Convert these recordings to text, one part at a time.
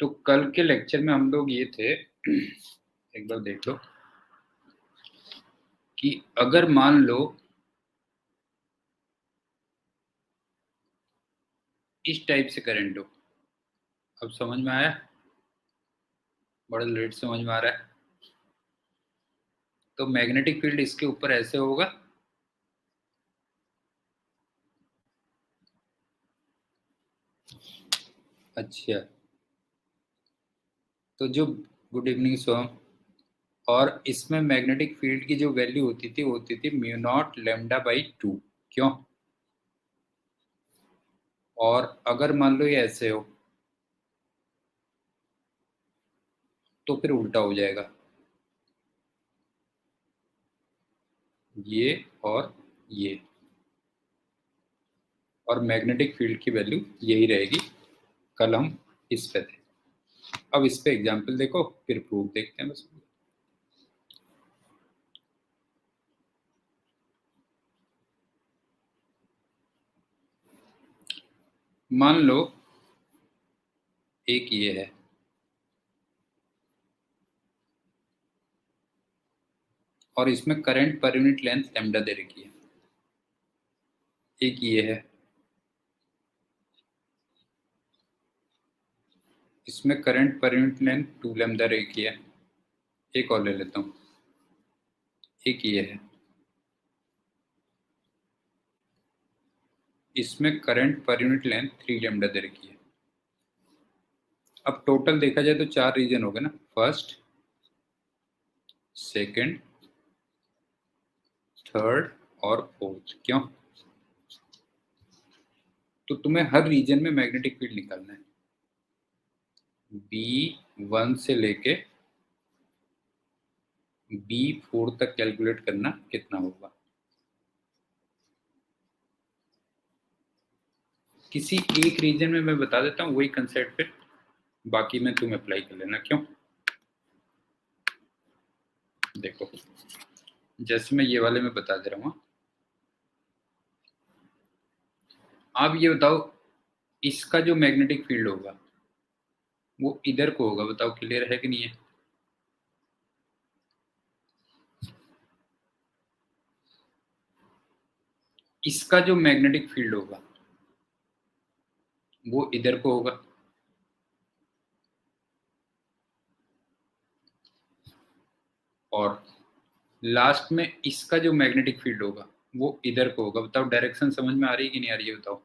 तो कल के लेक्चर में हम लोग ये थे एक बार देख लो कि अगर मान लो इस टाइप से करंट हो। अब समझ में आया? बड़ा लेट समझ में आ रहा है। तो मैग्नेटिक फील्ड इसके ऊपर ऐसे होगा, अच्छा। तो जो गुड इवनिंग सोहम, और इसमें मैग्नेटिक फील्ड की जो वैल्यू होती थी म्यू नॉट लेमडा बाई 2। क्यों? और अगर मान लो ये ऐसे हो तो फिर उल्टा हो जाएगा, ये और ये, और मैग्नेटिक फील्ड की वैल्यू यही रहेगी। कल हम इस पे थे, अब इस पे एग्जांपल देखो फिर प्रूफ देखते हैं बस। मान लो एक ये है, और इसमें करंट पर यूनिट लेंथ लैम्डा दे रखी है। एक ये है, इसमें करंट पर यूनिट लेंथ 2 लैम्डा रखी है। एक और ले लेता हूँ, एक ये है, इसमें करंट पर यूनिट लेंथ 3 लैम्डा दे रखी है। अब टोटल देखा जाए तो 4 रीजन हो गए ना, फर्स्ट, सेकंड, थर्ड और फोर्थ। क्यों? तो तुम्हें हर रीजन में मैग्नेटिक फील्ड निकालना है। B1 से लेके B4 तक कैलकुलेट करना कितना होगा। किसी एक रीजन में मैं बता देता हूँ, वही कंसेप्ट पे बाकी में तुम अप्लाई कर लेना। क्यों? देखो जैसे मैं ये वाले में बता दे रहा हूँ, आप ये बताओ इसका जो मैग्नेटिक फील्ड होगा वो इधर को होगा। बताओ क्लियर है कि नहीं है? इसका जो मैग्नेटिक फील्ड होगा वो इधर को होगा, और लास्ट में इसका जो मैग्नेटिक फील्ड होगा वो इधर को होगा। बताओ डायरेक्शन समझ में आ रही है कि नहीं आ रही है? बताओ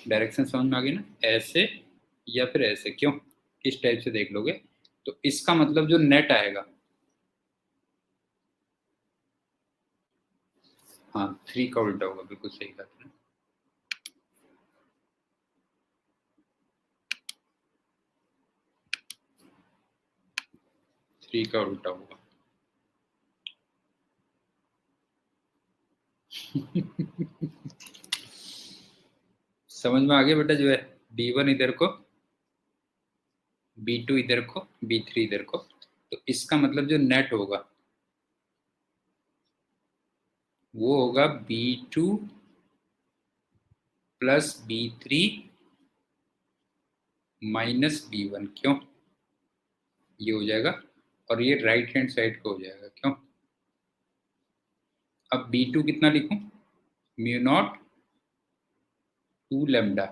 डायरेक्शन समझ में आ गई ना, ऐसे या फिर ऐसे। क्यों? किस टाइप से देख लोगे तो इसका मतलब जो नेट आएगा, हाँ 3 का उल्टा होगा, बिल्कुल सही बात है। 3 का उल्टा होगा। समझ में आ गया बेटा? जो है B1 इधर को, B2 इधर को, B3 इधर को, तो इसका मतलब जो नेट होगा वो होगा B2 plus B3 minus B1। क्यों? ये हो जाएगा, और ये राइट हैंड साइड को हो जाएगा। क्यों? अब B2 कितना लिखूं? Mu naught 2 lambda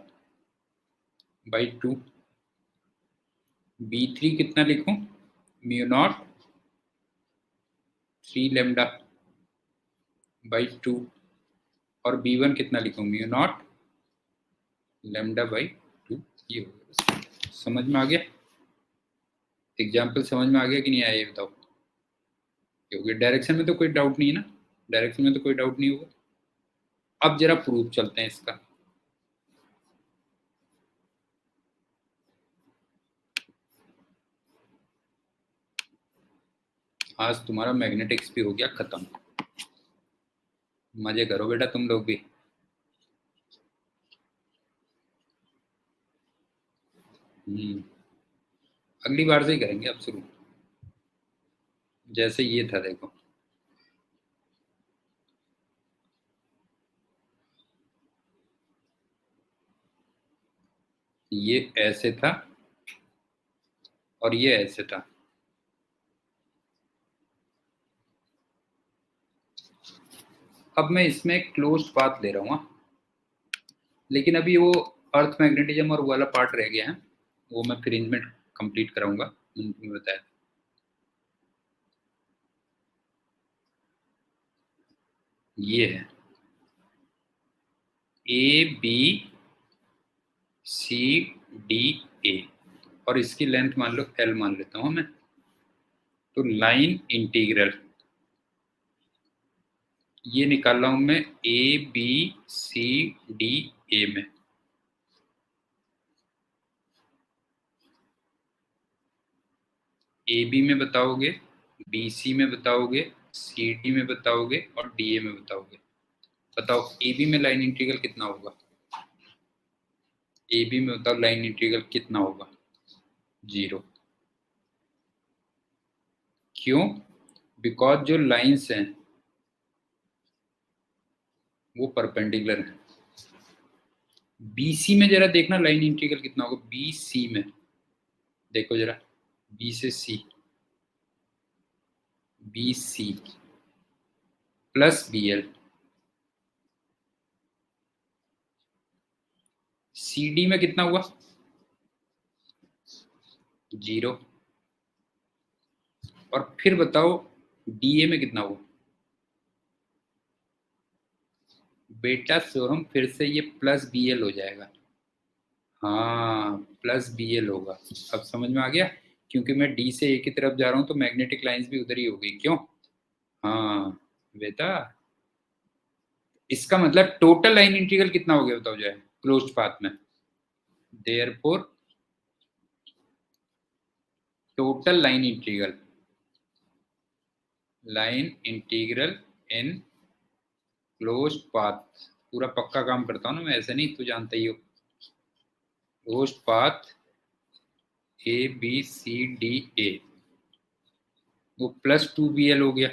by 2। B3 कितना लिखूं? Mu naught 3 lambda by 2। और B1 कितना लिखूं? Mu naught lambda by 2। ये हो गया। समझ में आ गया? एग्जाम्पल समझ में आ गया कि नहीं आया ये बताओ? क्योंकि डायरेक्शन में तो कोई डाउट नहीं है ना, डायरेक्शन में तो कोई डाउट नहीं होगा। अब जरा प्रूफ चलते हैं इसका। आज तुम्हारा मैग्नेटिक्स भी हो गया खत्म। मजे करो बेटा तुम लोग भी। अगली बार से ही करेंगे अब शुरू। जैसे ये था देखो, ये ऐसे था और ये ऐसे था। अब मैं इसमें क्लोज्ड पाथ ले रहा हूँ, लेकिन अभी वो अर्थ मैग्नेटिज्म और वो वाला पार्ट रह गया है, वो मैं फिर इनमें कंप्लीट कराऊंगा, मैंने बताया। ये है ए बी सी डी ए, और इसकी लेंथ मान लो एल मान लेता हूँ मैं। तो लाइन इंटीग्रल ये निकाल रहा हूं मैं ए बी सी डी ए में। ए बी में बताओगे, बी सी में बताओगे, सी डी में बताओगे और डी ए में बताओगे। बताओ ए बी में लाइन इंटीग्रल कितना होगा? ए बी में बताओ लाइन इंटीग्रल कितना होगा? 0। क्यों? बिकॉज जो लाइंस हैं वो परपेंडिकुलर है। बीसी में जरा देखना लाइन इंटीग्रल कितना होगा। बी सी में देखो जरा, बी से C, B C plus B L. C D में कितना हुआ? 0। और फिर बताओ डी ए में कितना हुआ? बेटा सोहम फिर से ये प्लस बी एल हो जाएगा। हाँ, प्लस बी एल होगा। अब समझ में आ गया? क्योंकि मैं डी से ए की तरफ जा रहा हूँ तो मैग्नेटिक लाइंस भी उधर ही हो गई। क्यों? हाँ बेटा, इसका मतलब टोटल लाइन इंटीग्रल कितना हो गया बताओ जाए क्लोज्ड पाथ में। देयरफॉर टोटल लाइन इंटीग्रल इन क्लोज्ड पाथ। पूरा पक्का काम करता हूँ ना मैं, ऐसे नहीं, तू जानता ही हो। Closed path A B C D A, वो प्लस 2bl हो गया।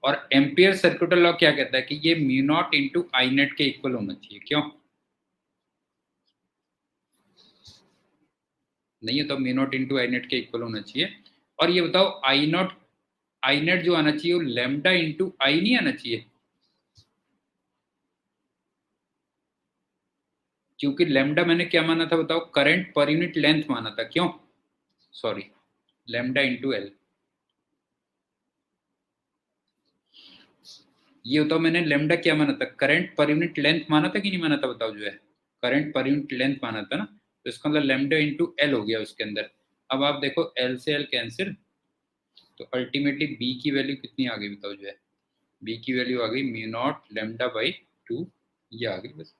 और एम्पियर सर्कुलर लॉ क्या कहता है कि ये म्यू नॉट इंटू आई नेट के इक्वल होना चाहिए। क्यों नहीं है? तो म्यू नॉट इंटू आई नेट के इक्वल होना चाहिए। और ये बताओ आई नेट जो आना चाहिए वो लेमडा इंटू आई नहीं आना चाहिए? क्योंकि लेमडा मैंने क्या माना था बताओ? करंट पर यूनिट लेंथ माना था। क्यों? Sorry, lambda into L. ये बताओ मैंने लेमडा क्या माना था? करंट पर यूनिट लेंथ माना था कि नहीं माना था बताओ जो है? करंट पर यूनिट लेंथ माना था ना, तो इसका मतलब लेमडा इंटू एल हो गया उसके अंदर। अब आप देखो एल से एल कैंसिल, तो अल्टीमेटली बी की वैल्यू कितनी आ गई बताओ जो है? बी की वैल्यू आ गई म्यू नॉट लेमडा बाई 2, ये आ गई बस।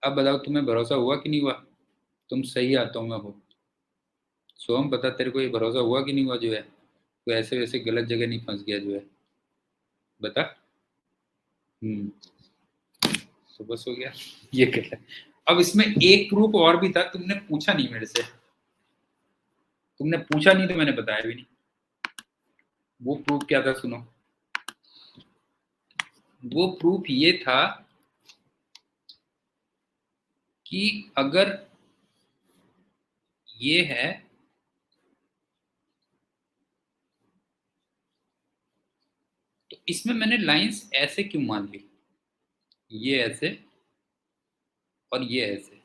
अब बताओ तुम्हें भरोसा हुआ कि नहीं हुआ? तुम सही आते हो मैं हो। सोहम बता, तेरे को ये भरोसा हुआ कि नहीं हुआ जो है? तो ऐसे वैसे गलत जगह नहीं फंस गया जो है? बता। हम्म, तो बस हो गया। ये कहता है। अब इसमें एक प्रूफ और भी था, तुमने पूछा नहीं मेरे से। तुमने पूछा नहीं तो मैंने बताया भी नहीं। वो प्रूफ क्या था सुनो। वो प्रूफ ये था कि अगर ये है तो इसमें मैंने लाइंस ऐसे क्यों मान ली? ये ऐसे और ये ऐसे।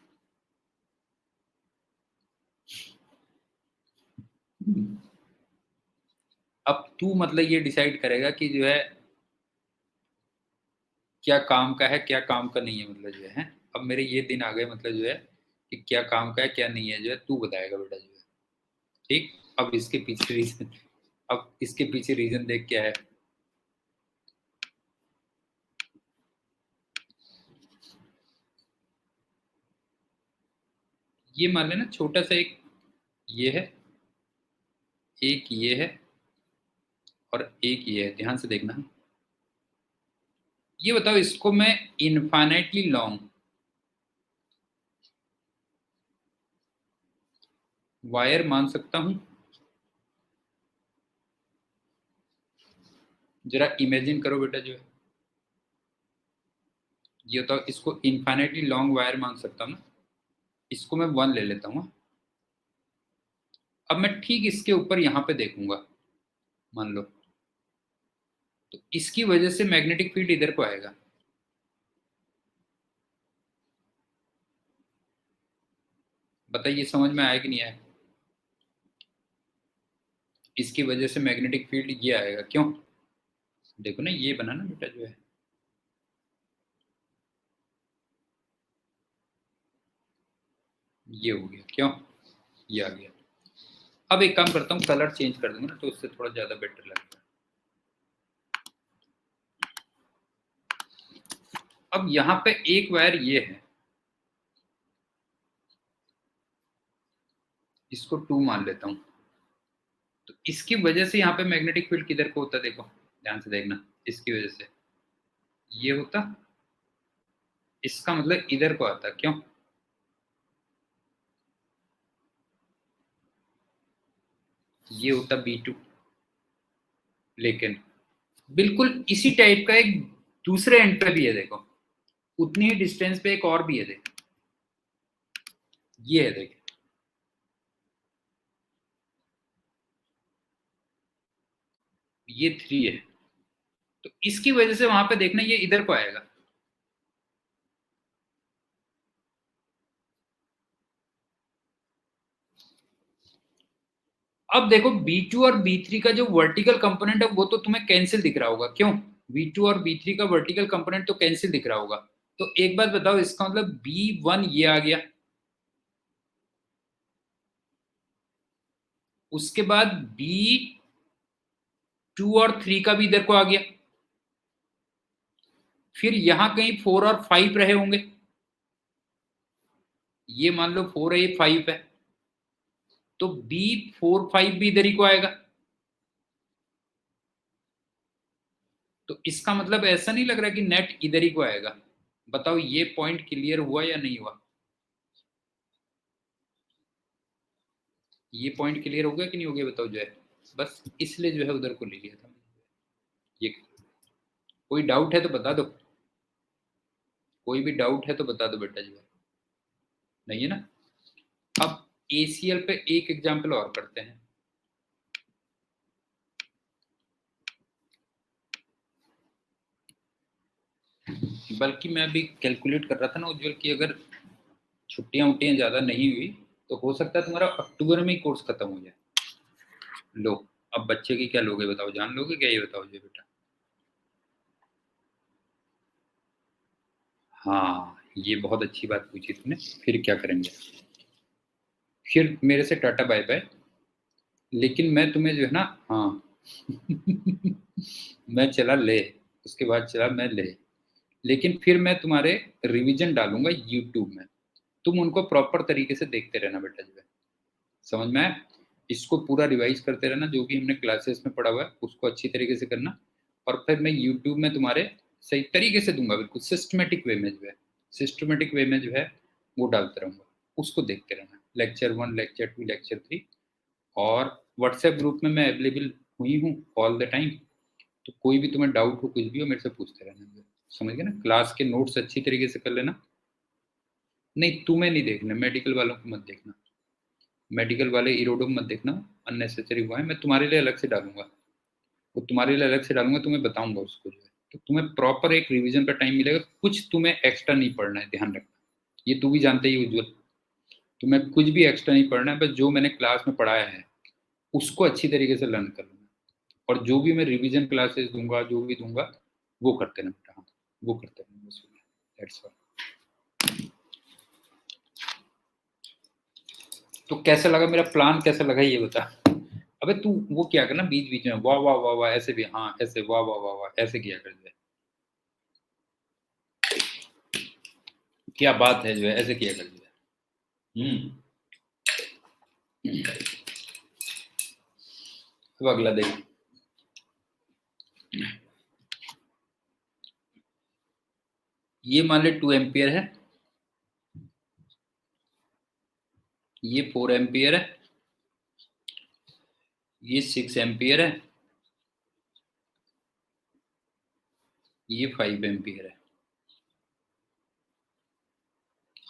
अब तू मतलब ये डिसाइड करेगा कि जो है क्या काम का है क्या काम का नहीं है, मतलब जो है। अब मेरे ये दिन आ गए मतलब जो है कि क्या काम का है क्या नहीं है जो है तू बताएगा बेटा जो है। ठीक। अब इसके पीछे रीजन, अब इसके पीछे रीजन देख क्या है। ये मान लेना छोटा सा एक ये है, एक ये है और एक ये है, ध्यान से देखना। ये बताओ इसको मैं इनफाइनाइटली लॉन्ग वायर मान सकता हूं? जरा इमेजिन करो बेटा जो है, ये तो इसको इन्फाइनाइटली लॉन्ग वायर मान सकता हूँ ना, इसको मैं 1 ले लेता हूँ। अब मैं ठीक इसके ऊपर यहाँ पे देखूंगा, मान लो, तो इसकी वजह से मैग्नेटिक फील्ड इधर को आएगा। बताइए समझ में आया कि नहीं आया? इसकी वजह से मैग्नेटिक फील्ड ये आएगा, क्यों? देखो ना, ये बना ना बेटा जो है, ये हो गया, क्यों? ये आ गया। अब एक काम करता हूँ, कलर चेंज कर दूंगा ना, तो उससे थोड़ा ज्यादा बेटर लगेगा। अब यहाँ पे एक वायर ये है, इसको 2 मान लेता हूँ, तो इसकी वजह से यहाँ पे मैग्नेटिक फील्ड किधर को होता है, देखो ध्यान से देखना, इसकी वजह से ये होता, इसका मतलब इधर को आता, क्यों? ये होता B2। लेकिन बिल्कुल इसी टाइप का एक दूसरे एंड पे भी है, देखो उतनी ही डिस्टेंस पे एक और भी है, देखो ये है, देखो ये 3 है, तो इसकी वजह से वहां पे देखना ये इधर को आएगा। अब देखो B2 और B3 का जो वर्टिकल कंपोनेंट है वो तो तुम्हें कैंसिल दिख रहा होगा, क्यों? B2 और B3 का वर्टिकल कंपोनेंट तो कैंसिल दिख रहा होगा। तो एक बात बताओ, इसका मतलब B1 ये आ गया, उसके बाद B2 और 3 का भी इधर को आ गया, फिर यहां कहीं 4 और 5 रहे होंगे, ये मान लो 4 है, ये 5 है, तो B4 5 भी इधर ही को आएगा। तो इसका मतलब ऐसा नहीं लग रहा कि नेट इधर ही को आएगा। बताओ ये पॉइंट क्लियर हुआ या नहीं हुआ? ये पॉइंट क्लियर हो गया कि नहीं हो गया, बताओ जो है। बस इसलिए जो है उधर को ले लिया था ये। कोई डाउट है तो बता दो, कोई भी डाउट है तो बता दो बेटा जो है। नहीं है ना? अब ACL पे एक एग्जाम्पल और करते हैं। बल्कि मैं अभी कैलकुलेट कर रहा था ना उज्जवल की, अगर छुट्टियां उट्टियां ज्यादा नहीं हुई तो हो सकता है तुम्हारा अक्टूबर में ही कोर्स खत्म हो जाए। लो, अब बच्चे की क्या लोगे बताओ, जान लोगे क्या, ये बताओ जो बेटा। हाँ, ये बहुत अच्छी बात पूछी तुमने। फिर क्या करेंगे? फिर मेरे से टाटा बाय बाय। लेकिन मैं तुम्हें जो है ना, हाँ मैं चला ले, उसके बाद चला मैं ले, लेकिन फिर मैं तुम्हारे रिवीजन डालूंगा यूट्यूब में, तुम उनको प्रॉपर तरीके से देखते रहना बेटा जो है। समझ में आया? इसको पूरा रिवाइज करते रहना, जो भी हमने क्लासेस में पढ़ा हुआ है उसको अच्छी तरीके से करना, और फिर मैं यूट्यूब में तुम्हारे सही तरीके से दूंगा, बिल्कुल सिस्टमेटिक वे में जो है, सिस्टमेटिक वे में जो है वो डालते रहूंगा, उसको देखते रहना। लेक्चर 1, लेक्चर 2, लेक्चर 3, और व्हाट्सएप ग्रुप में मैं अवेलेबल हुई हूँ ऑल द टाइम, तो कोई भी तुम्हें डाउट हो, कुछ भी हो, मेरे से पूछते रहना। समझ गए ना? क्लास के नोट्स अच्छी तरीके से कर लेना। नहीं, तुम्हें नहीं देखना, मेडिकल वालों को मत देखना, मेडिकल वाले इरोडो मत देखना, अननेसेसरी हुआ है। मैं तुम्हारे लिए अलग से डालूंगा, वो तुम्हारे लिए अलग से डालूंगा, तुम्हें बताऊंगा उसको जो है। तो तुम्हें प्रॉपर एक रिवीजन का टाइम मिलेगा, कुछ तुम्हें एक्स्ट्रा नहीं पढ़ना है, ध्यान रखना। ये तू भी जानते ही उज्जवल, तुम्हें कुछ भी एक्स्ट्रा नहीं पढ़ना है, बस जो मैंने क्लास में पढ़ाया है उसको अच्छी तरीके से लर्न कर लेना, और जो भी मैं रिवीजन क्लासेस दूंगा, जो भी दूंगा, वो करते रहना बेटा। हाँ, वो करते रहना बस। That's all. तो कैसा लगा मेरा प्लान, कैसा लगा ये बता। अबे तू वो क्या करना, बीच बीच में वाह वाह वाह वाह ऐसे भी, हाँ ऐसे वाह वाह वाह वाह ऐसे किया कर दे। क्या बात है जो है, ऐसे किया कर दे। अब अगला देख। ये मान ले 2 एम्पियर है, ये 4 एम्पियर है, ये 6 एम्पियर है, ये 5 एम्पियर है।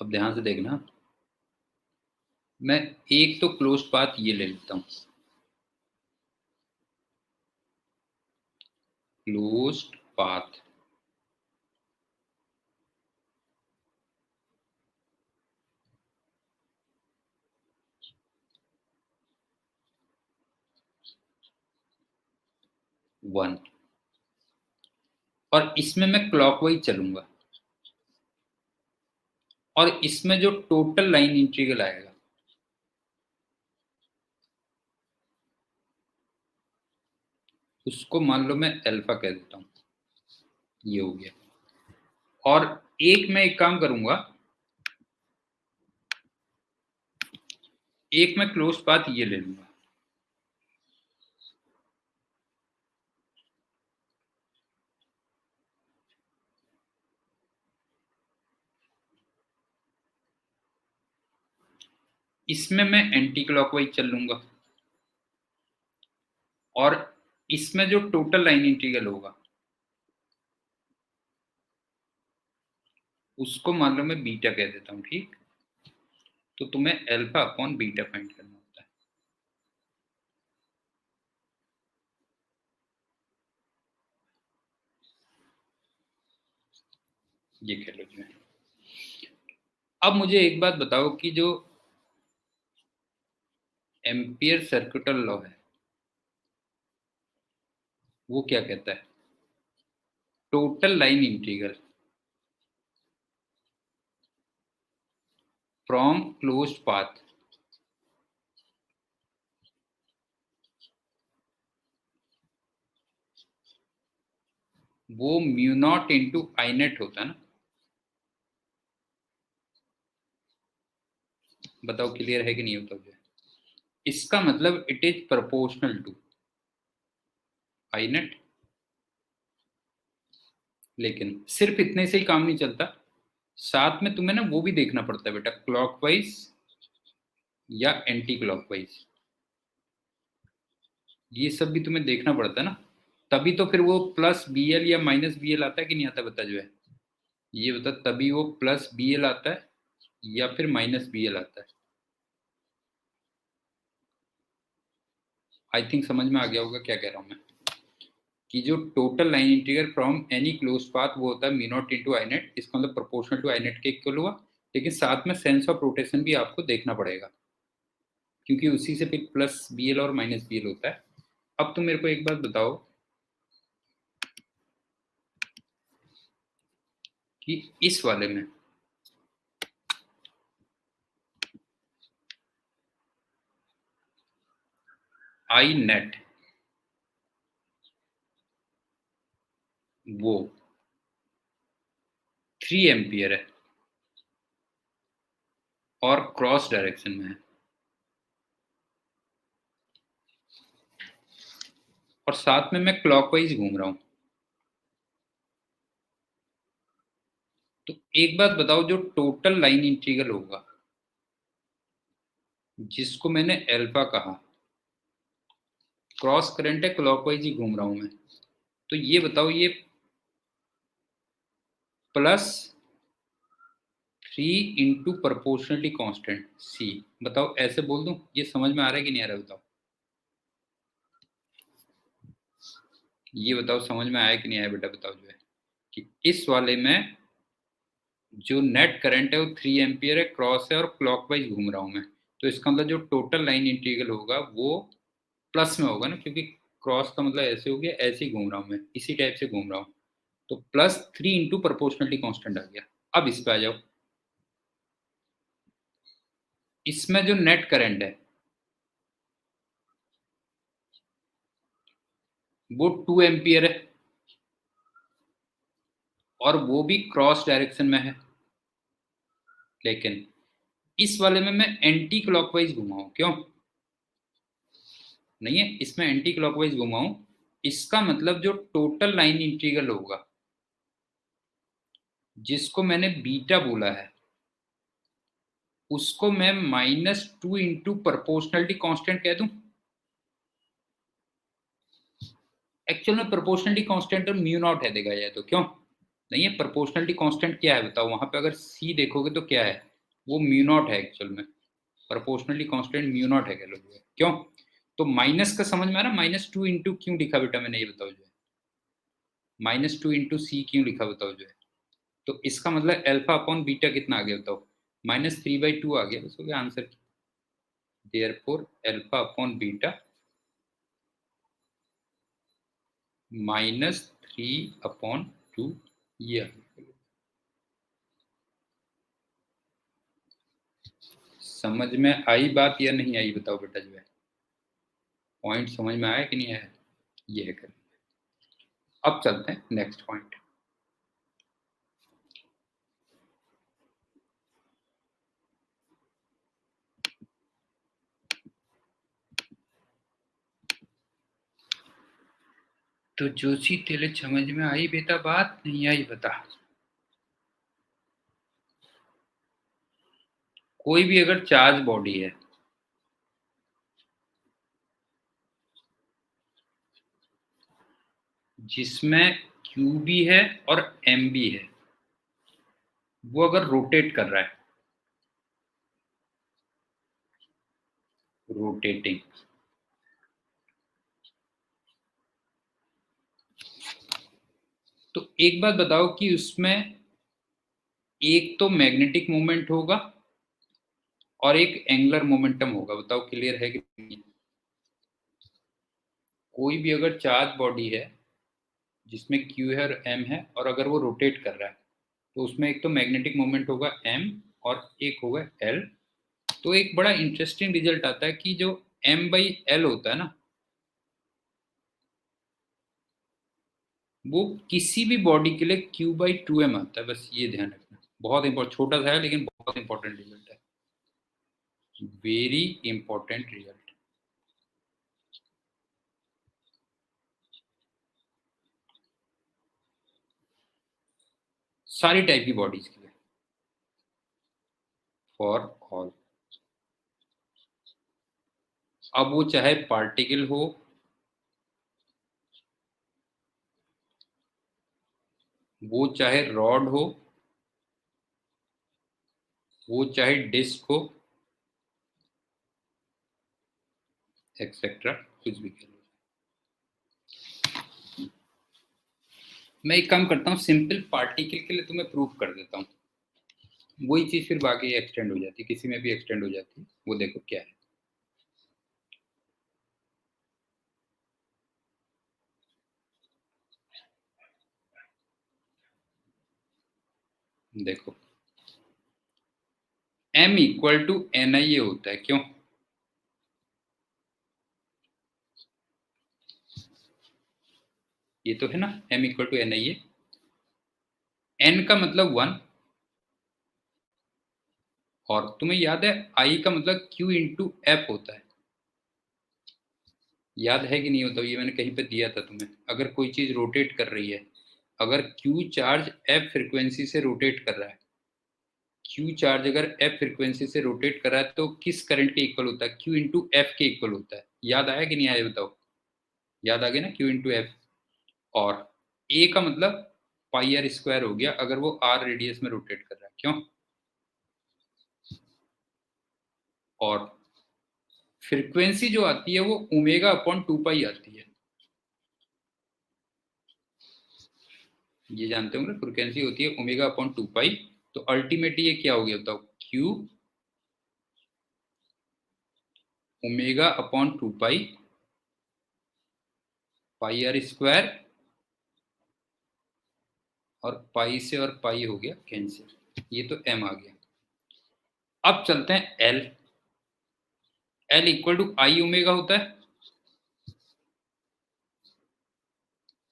अब ध्यान से देखना, मैं एक तो क्लोज पाथ ये ले लेता हूं, क्लोज्ड पाथ, वन, और इसमें मैं क्लॉकवाइज चलूंगा, और इसमें जो टोटल लाइन इंटीग्रल आएगा उसको मान लो मैं अल्फा कह देता हूं, ये हो गया। और एक काम करूंगा, एक मैं क्लोज पाथ ये ले लूंगा, इसमें मैं एंटी क्लॉकवाइज चल लूंगा, और इसमें जो टोटल लाइन इंटीग्रल होगा उसको मान लो मैं बीटा कह देता हूं, ठीक। तो तुम्हें अल्फा अपॉन बीटा फाइंड करना होता है। ये कह लो जी। अब मुझे एक बात बताओ कि जो एम्पियर सर्किटल लॉ है वो क्या कहता है, total line integral from closed path वो mu not into I net होता है ना। बताओ क्लियर है कि नहीं होता मुझे। इसका मतलब it is proportional to I net. लेकिन सिर्फ इतने से ही काम नहीं चलता, साथ में तुम्हें ना वो भी देखना पड़ता है बेटा, क्लॉकवाइज या एंटी क्लॉकवाइज, ये सब भी तुम्हें देखना पड़ता है ना। तभी तो फिर वो प्लस बी एल या माइनस बी एल आता है कि नहीं आता, बता जो है ये बता। तभी वो प्लस बी एल आता है या फिर माइनस बी एल आता है। आई थिंक समझ में आ गया होगा क्या कह रहा हूं मैं, कि जो total line integral from any close path वो होता है mu not into I net, इसका मतलब प्रोपोर्शनल टू आई नेट के इक्वल हुआ। लेकिन साथ में सेंस ऑफ रोटेशन भी आपको देखना पड़ेगा, क्योंकि उसी से फिर प्लस बी एल और माइनस बी एल होता है। अब तुम मेरे को एक बात बताओ कि इस वाले में आई नेट वो 3 एम्पियर है और क्रॉस डायरेक्शन में है, और साथ में मैं क्लॉकवाइज घूम रहा हूं। तो एक बात बताओ, जो टोटल लाइन इंटीग्रल होगा जिसको मैंने अल्फा कहा, क्रॉस करंट है, क्लॉकवाइज ही घूम रहा हूं मैं, तो ये बताओ ये प्लस 3 इंटू प्रपोर्शनली कांस्टेंट सी। बताओ ऐसे बोल दूं, ये समझ में आ रहा है कि नहीं आ रहा है, बताओ ये बताओ समझ में आया कि नहीं आया बेटा, बताओ जो है कि इस वाले में जो नेट करंट है वो 3 एम्पियर है, क्रॉस है और क्लॉकवाइज घूम रहा हूं मैं। तो इसका मतलब जो टोटल लाइन इंटीग्रल होगा वो प्लस में होगा ना, क्योंकि क्रॉस का मतलब ऐसे हो गया, ऐसे ही घूम रहा हूं मैं, इसी टाइप से घूम रहा हूं। तो प्लस 3 इंटू प्रपोर्शनलिटी कांस्टेंट आ गया। अब इस पे आ जाओ, इसमें जो नेट करंट है वो 2 एम्पियर है और वो भी क्रॉस डायरेक्शन में है। लेकिन इस वाले में मैं एंटी क्लॉकवाइज घुमाऊं, क्यों नहीं है, इसमें एंटी क्लॉकवाइज घुमाऊं, इसका मतलब जो टोटल लाइन इंटीग्रल होगा जिसको मैंने बीटा बोला है उसको मैं -2 इंटू प्रपोर्शनलिटी कांस्टेंट कह दूं। एक्चुअल में प्रोपोर्शनलिटी कांस्टेंट और म्यू नॉट है देखा जाए तो, क्यों नहीं है, प्रोपोर्शनलिटी कांस्टेंट क्या है बताओ, वहां पे अगर सी देखोगे तो क्या है, वो म्यू नॉट है एक्चुअल में, प्रोपोर्शनली कांस्टेंट म्यू नॉट है कह लो जो है। क्यों? तो माइनस का समझ में आ रहा, -2 इंटू क्यों लिखा बेटा मैंने, ये बताओ जो है, -2 इंटू सी क्यों लिखा बताओ जो है। तो इसका मतलब अल्फा अपॉन बीटा कितना आ गया बताओ, -3/2 आ गया, बस हो गया answer. Therefore alpha upon beta -3/2 ये आ गया। समझ में आई बात या नहीं आई बताओ बेटा जो है, पॉइंट समझ में आया कि नहीं आया, ये है कर। अब चलते हैं नेक्स्ट पॉइंट। तो जोशी तेरे समझ में आई बेटा बात, नहीं आई बता। कोई भी अगर चार्ज बॉडी है जिसमें Q भी है और M भी है, वो अगर रोटेट कर रहा है, रोटेटिंग, तो एक बात बताओ कि उसमें एक तो मैग्नेटिक मोमेंट होगा और एक एंगुलर मोमेंटम होगा, बताओ क्लियर है कि नहीं? कोई भी अगर चार्ज बॉडी है जिसमें Q है और M है और अगर वो रोटेट कर रहा है, तो उसमें एक तो मैग्नेटिक मोमेंट होगा M और एक होगा L। तो एक बड़ा इंटरेस्टिंग रिजल्ट आता है कि जो M/L होता है ना, वो किसी भी बॉडी के लिए Q/2M आता है, बस ये ध्यान रखना। बहुत इंपॉर्टेंट, छोटा सा है लेकिन बहुत इंपॉर्टेंट रिजल्ट है, वेरी इंपॉर्टेंट रिजल्ट। सारी टाइप की बॉडीज के लिए, फॉर ऑल। अब वो चाहे पार्टिकल हो, वो चाहे रॉड हो, वो चाहे डिस्क हो, एक्सेट्रा, कुछ भी कह लो। मैं एक काम करता हूँ, सिंपल पार्टिकल के लिए तुम्हें प्रूफ कर देता हूँ, वही चीज फिर बाकी एक्सटेंड हो जाती है, किसी में भी एक्सटेंड हो जाती है। वो देखो क्या है, देखो M=NiA होता है, क्यों? ये तो है ना, M=NiA। N का मतलब 1, और तुम्हें याद है I का मतलब Q/F होता है, याद है कि नहीं होता? ये मैंने कहीं पे दिया था तुम्हें। अगर कोई चीज रोटेट कर रही है, अगर Q चार्ज F फ्रीक्वेंसी से रोटेट कर रहा है, Q चार्ज अगर F फ्रीक्वेंसी से रोटेट कर रहा है, तो किस करंट के इक्वल होता है? Q/F के इक्वल होता है। याद आया कि नहीं आया बताओ? याद आ गया ना, Q/F। और A का मतलब πr² हो गया अगर वो R रेडियस में रोटेट कर रहा है, क्यों? और फ्रीक्वेंसी जो आती है वो ω/2π आती है, ये जानते होंगे, फ्रीक्वेंसी होती है ω/2π। तो अल्टीमेटली ये क्या हो गया बताओ, Q ω/2π πr², और पाई से और पाई हो गया कैंसिल, ये तो M आ गया। अब चलते हैं L। L=I ω होता है,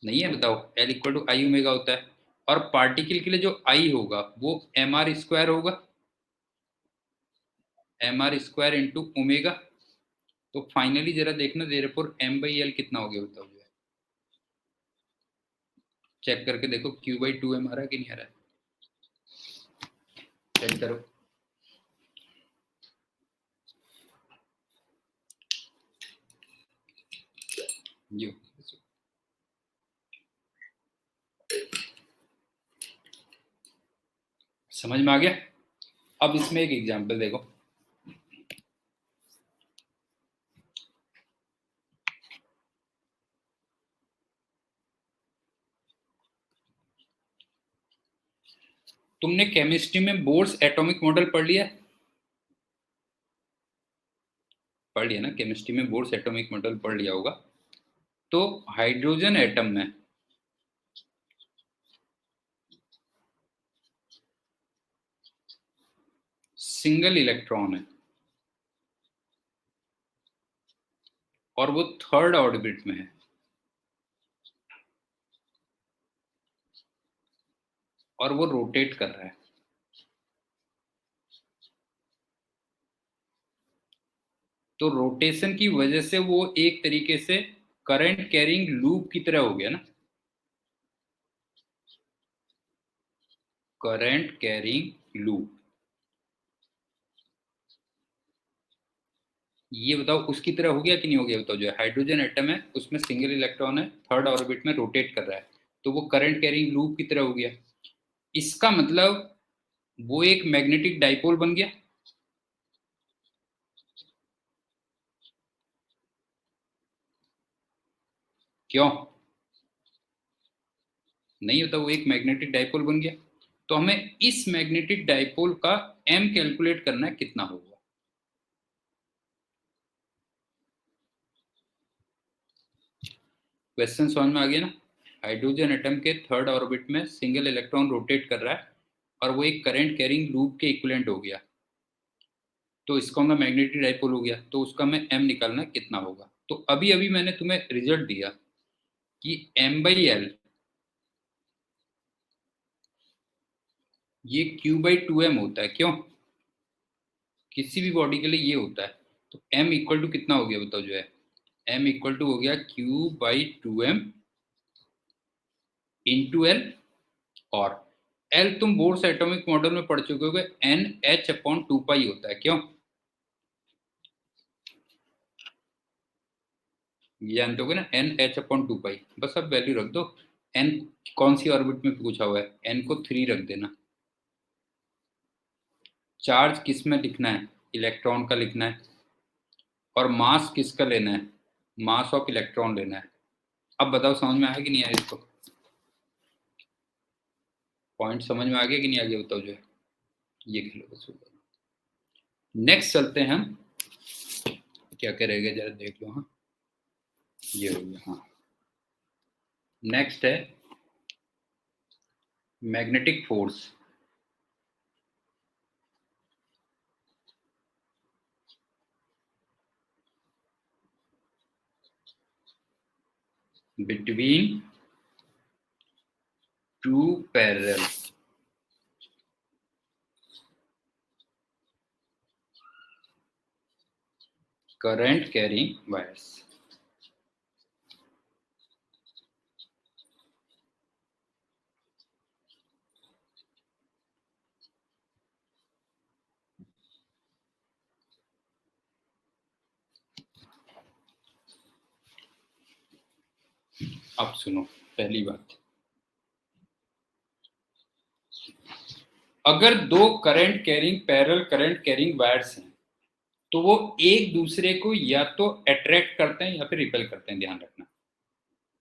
नहीं है बताओ? L=I ω होता है, और पार्टिकल के लिए जो I होगा वो mr² होगा, mr² इंटू ओमेगा। तो फाइनली जरा देखना, देयरफॉर M/L कितना हो गया बताओ जो है, चेक करके देखो Q/2M आ रहा है कि नहीं आ रहा है, चेक करो। यो, समझ में आ गया? अब इसमें एक एग्जांपल देखो, तुमने केमिस्ट्री में बोर्स एटॉमिक मॉडल पढ़ लिया? पढ़ लिया ना, केमिस्ट्री में बोर्स एटॉमिक मॉडल पढ़ लिया होगा। तो हाइड्रोजन एटम में सिंगल इलेक्ट्रॉन है और वो थर्ड ऑर्बिट में है, और वो रोटेट कर रहा है। तो रोटेशन की वजह से वो एक तरीके से करंट कैरिंग लूप की तरह हो गया ना, करंट कैरिंग लूप। ये बताओ उसकी तरह हो गया कि नहीं हो गया? बताओ, जो हाइड्रोजन एटम है उसमें सिंगल इलेक्ट्रॉन है, थर्ड ऑर्बिट में रोटेट कर रहा है, तो वो करंट कैरिंग लूप की तरह हो गया। इसका मतलब वो एक मैग्नेटिक डाइपोल बन गया। क्यों नहीं होता? वो एक मैग्नेटिक डाइपोल बन गया। तो हमें इस मैग्नेटिक डाइपोल का एम कैलकुलेट करना है, कितना होगा। क्वेश्चन समझ में आ गया ना? हाइड्रोजन एटम के थर्ड ऑर्बिट में सिंगल इलेक्ट्रॉन रोटेट कर रहा है और वो एक करंट कैरिंग लूप के इक्विवेलेंट हो गया, तो इसका हमें मैग्नेटिक डाइपोल हो गया, तो उसका हमें एम निकालना है कितना होगा। तो अभी अभी मैंने तुम्हें रिजल्ट दिया कि m/l ये q/2m होता है। क्यों? किसी भी बॉडी के लिए ये होता है। तो m इक्वल टू कितना हो गया बताओ? जो है m इक्वल टू हो गया q/2m इंटू एल। और एल तुम बोर्स एटॉमिक मॉडल में पढ़ चुके होगे, NH/2 होता है। क्यों? ये जानते होगे ना, NH/2। बस अब वैल्यू रख दो। n कौन सी ऑर्बिट में पूछा हुआ है, n को 3 रख देना। चार्ज किस में लिखना है? इलेक्ट्रॉन का लिखना है। और मास किसका लेना है? मास ऑफ इलेक्ट्रॉन लेना है। अब बताओ समझ में आया कि नहीं आया? इसको पॉइंट समझ में आ गया कि नहीं आ गया? बताओ जो है ये खेलो बस। नेक्स्ट चलते हैं हम, क्या करेंगे जरा देख लो। हाँ ये हो गया। हाँ नेक्स्ट है magnetic force between two parallel current carrying wires. अब सुनो पहली बात, अगर दो current carrying parallel current carrying wires हैं तो वो एक दूसरे को या तो अट्रैक्ट करते हैं या फिर रिपेल करते हैं। ध्यान रखना,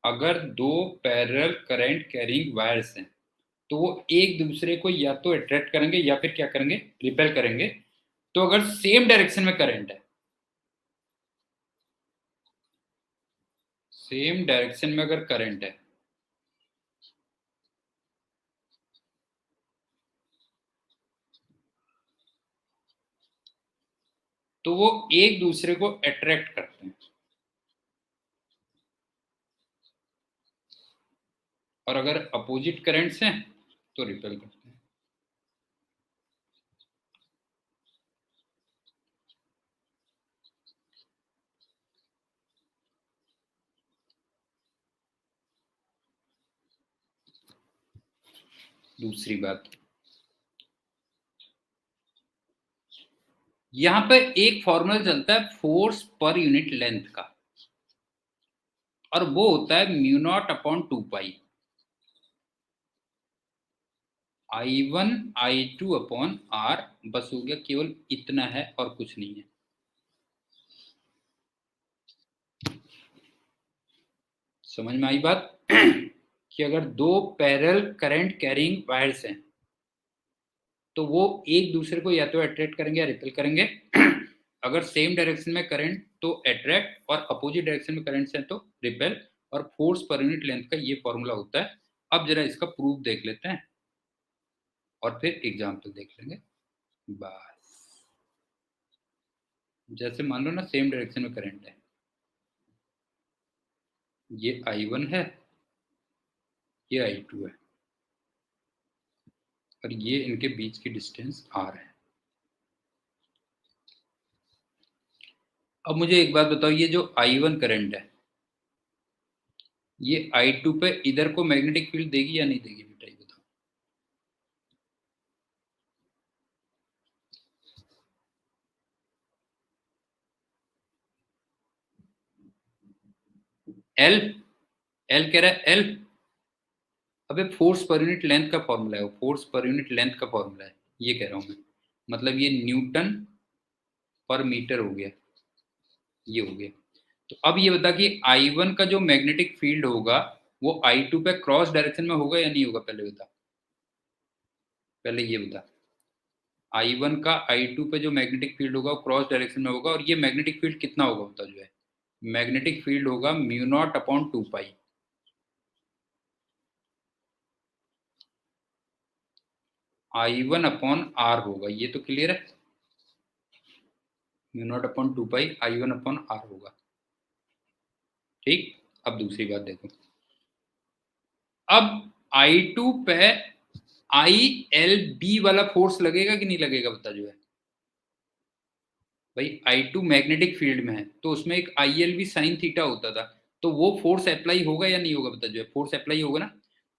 अगर दो पैरेलल करंट कैरिंग वायर्स हैं तो वो एक दूसरे को या तो अट्रैक्ट करेंगे या फिर क्या करेंगे, रिपेल करेंगे। तो अगर सेम डायरेक्शन में करंट है, सेम डायरेक्शन में अगर करंट है तो वो एक दूसरे को अट्रैक्ट करते हैं, और अगर अपोजिट करंट्स हैं तो रिपेल करते हैं। दूसरी बात, यहां पर एक फॉर्मूला चलता है फोर्स पर यूनिट लेंथ का, और वो होता है mu naught upon 2 pi. I1 I2 upon R, बस हो गया, केवल इतना है और कुछ नहीं है। समझ में आई बात? कि अगर दो पैरेलल करंट कैरिंग वायर्स हैं तो वो एक दूसरे को या तो अट्रैक्ट करेंगे या रिपेल करेंगे। अगर सेम डायरेक्शन में करंट तो अट्रैक्ट और अपोजिट डायरेक्शन में करंट है तो रिपेल, और फोर्स पर यूनिट लेंथ का ये फॉर्मूला होता है। अब जरा इसका प्रूफ देख लेते हैं और फिर एग्जाम्पल देख लेंगे। बस जैसे मान लो ना सेम डायरेक्शन में करंट है, ये I1 है, ये I2 है, और ये इनके बीच की डिस्टेंस R है। अब मुझे एक बात बताओ, ये जो I1 करंट है ये I2 पे इधर को मैग्नेटिक फील्ड देगी या नहीं देगी बेटा, ये बताओ। एल, एल कह रहा है एल। अबे फोर्स पर यूनिट लेंथ का फॉर्मूला है, फोर्स पर यूनिट लेंथ का फॉर्मूला है, ये कह रहा हूं मैं। मतलब ये न्यूटन पर मीटर हो गया, ये हो गया। तो अब ये बता कि I1 का जो मैग्नेटिक फील्ड होगा वो I2 पे क्रॉस डायरेक्शन में होगा या नहीं होगा, पहले बता, पहले ये बता। I1 का I2 पे जो मैग्नेटिक फील्ड होगा वो क्रॉस डायरेक्शन में होगा, और ये मैग्नेटिक फील्ड कितना होगा बता जो है। मैग्नेटिक फील्ड होगा mu naught upon 2 pi. I1 upon R होगा, ये तो क्लियर है। Mu naught upon 2 pi I1 upon R होगा। ठीक, अब दूसरी बात देखो। अब I2 पे ILB वाला फोर्स लगेगा कि नहीं लगेगा बता जो है। भाई I2 मैग्नेटिक फील्ड में है तो उसमें एक ILB साइन थीटा होता था, तो वो फोर्स अप्लाई होगा या नहीं होगा बता जो है। फोर्स अप्लाई होगा ना,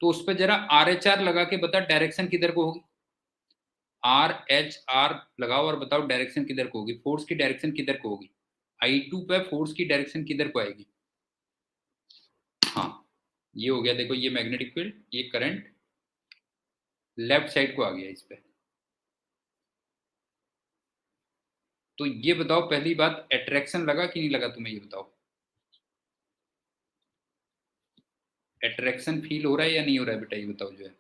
तो उस पर जरा RHR लगा के बता डायरेक्शन किधर को होगी। RHR लगाओ और बताओ डायरेक्शन किधर को होगी, फोर्स की डायरेक्शन किधर को होगी। I2 पे फोर्स की डायरेक्शन किधर को आएगी। हाँ, ये हो गया, देखो ये मैग्नेटिक फील्ड, ये करंट लेफ्ट साइड को आ गया इस पे। तो ये बताओ पहली बात, अट्रैक्शन लगा कि नहीं लगा, तुम्हें ये बताओ। अट्रैक्शन फील हो रहा है या नहीं हो रहा है बेटा, ये बताओ जो है।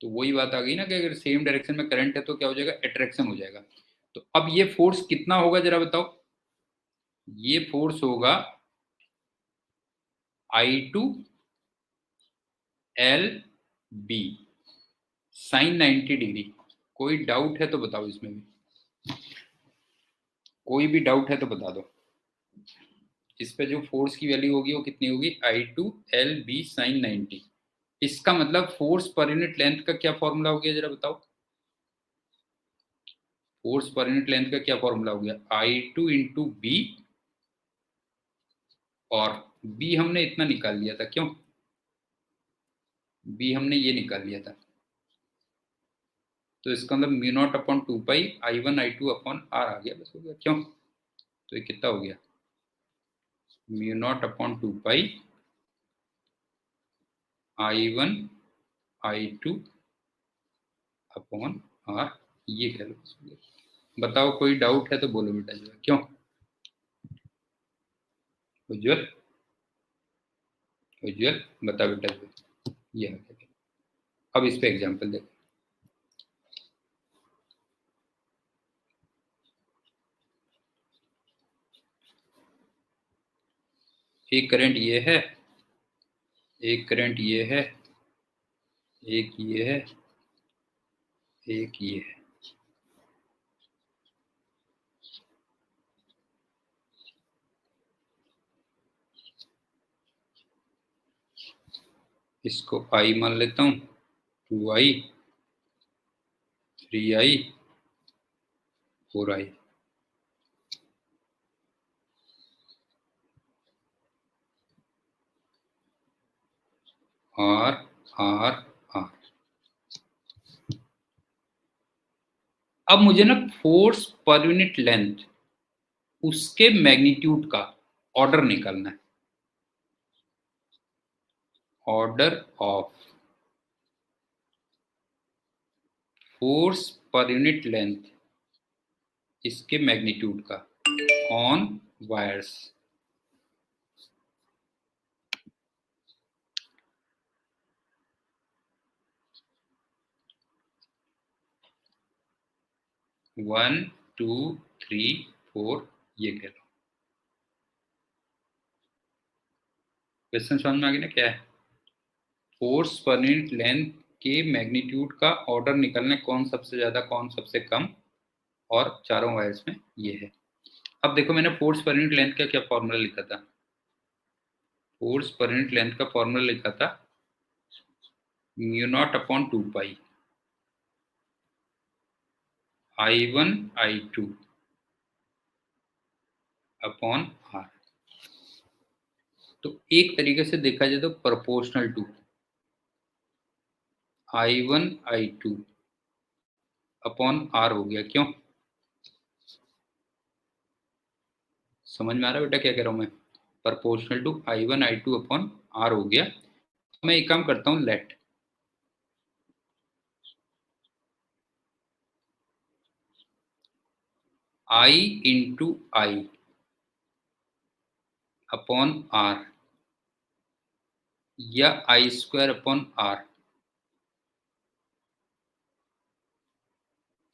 तो वही बात आ गई ना कि अगर सेम डायरेक्शन में करंट है तो क्या हो जाएगा, अट्रैक्शन हो जाएगा। तो अब ये फोर्स कितना होगा जरा बताओ। ये फोर्स होगा I2 LB साइन 90 डिग्री। कोई डाउट है तो बताओ, इसमें भी कोई भी डाउट है तो बता दो। इस पे जो फोर्स की वैल्यू होगी वो कितनी होगी, I2 LB साइन 90। इसका मतलब फोर्स पर यूनिट लेंथ का क्या फॉर्मूला हो गया जरा बताओ। फोर्स पर यूनिट लेंथ का क्या फॉर्मूला हो गया, I2 इंटू बी, और बी हमने इतना निकाल लिया था, क्यों, बी हमने ये निकाल लिया था। तो इसका मतलब mu naught upon 2 pi I1 I2 upon R आ गया, बस हो गया, क्यों। तो ये कितना हो गया, mu naught upon 2 pi I1 I2 upon R, ये कह लो। बताओ कोई डाउट है तो बोलो बेटा जो है, क्यों। उज्जवल, उज्जवल बता बेटा जो ये आ गया। अब इस पे एग्जांपल देखो। एक करंट ये है, एक करंट ये है, एक ये है, एक ये है। इसको I मान लेता हूँ, 2I, 3I, 4I। R R R। अब मुझे ना फोर्स पर यूनिट लेंथ उसके मैग्नीट्यूड का ऑर्डर निकालना है। Order of force per unit length इसके मैग्नीट्यूड का on wires. One, two, three, four, ये कह लो। क्वेश्चन समझ में आ गया ना क्या है? फोर्स पर यूनिट लेंथ के मैग्नीट्यूड का ऑर्डर निकलने कौन सबसे ज्यादा कौन सबसे कम, और चारों वायर्स में ये है। अब देखो मैंने फोर्स पर यूनिट लेंथ का क्या फॉर्मूला लिखा था। फोर्स पर यूनिट लेंथ का फॉर्मूला लिखा था mu naught upon 2 pi I1 I2 upon R. तो एक तरीके से देखा जाए तो proportional to I1 I2 upon are हो गया। क्यों? समझ में आ रहा है बेटा क्या कह रहा हूं मैं? Proportional to I1 I2 upon are हो गया। मैं एक काम करता हूं, let I into I upon R या आई स्क्वायर अपॉन आर,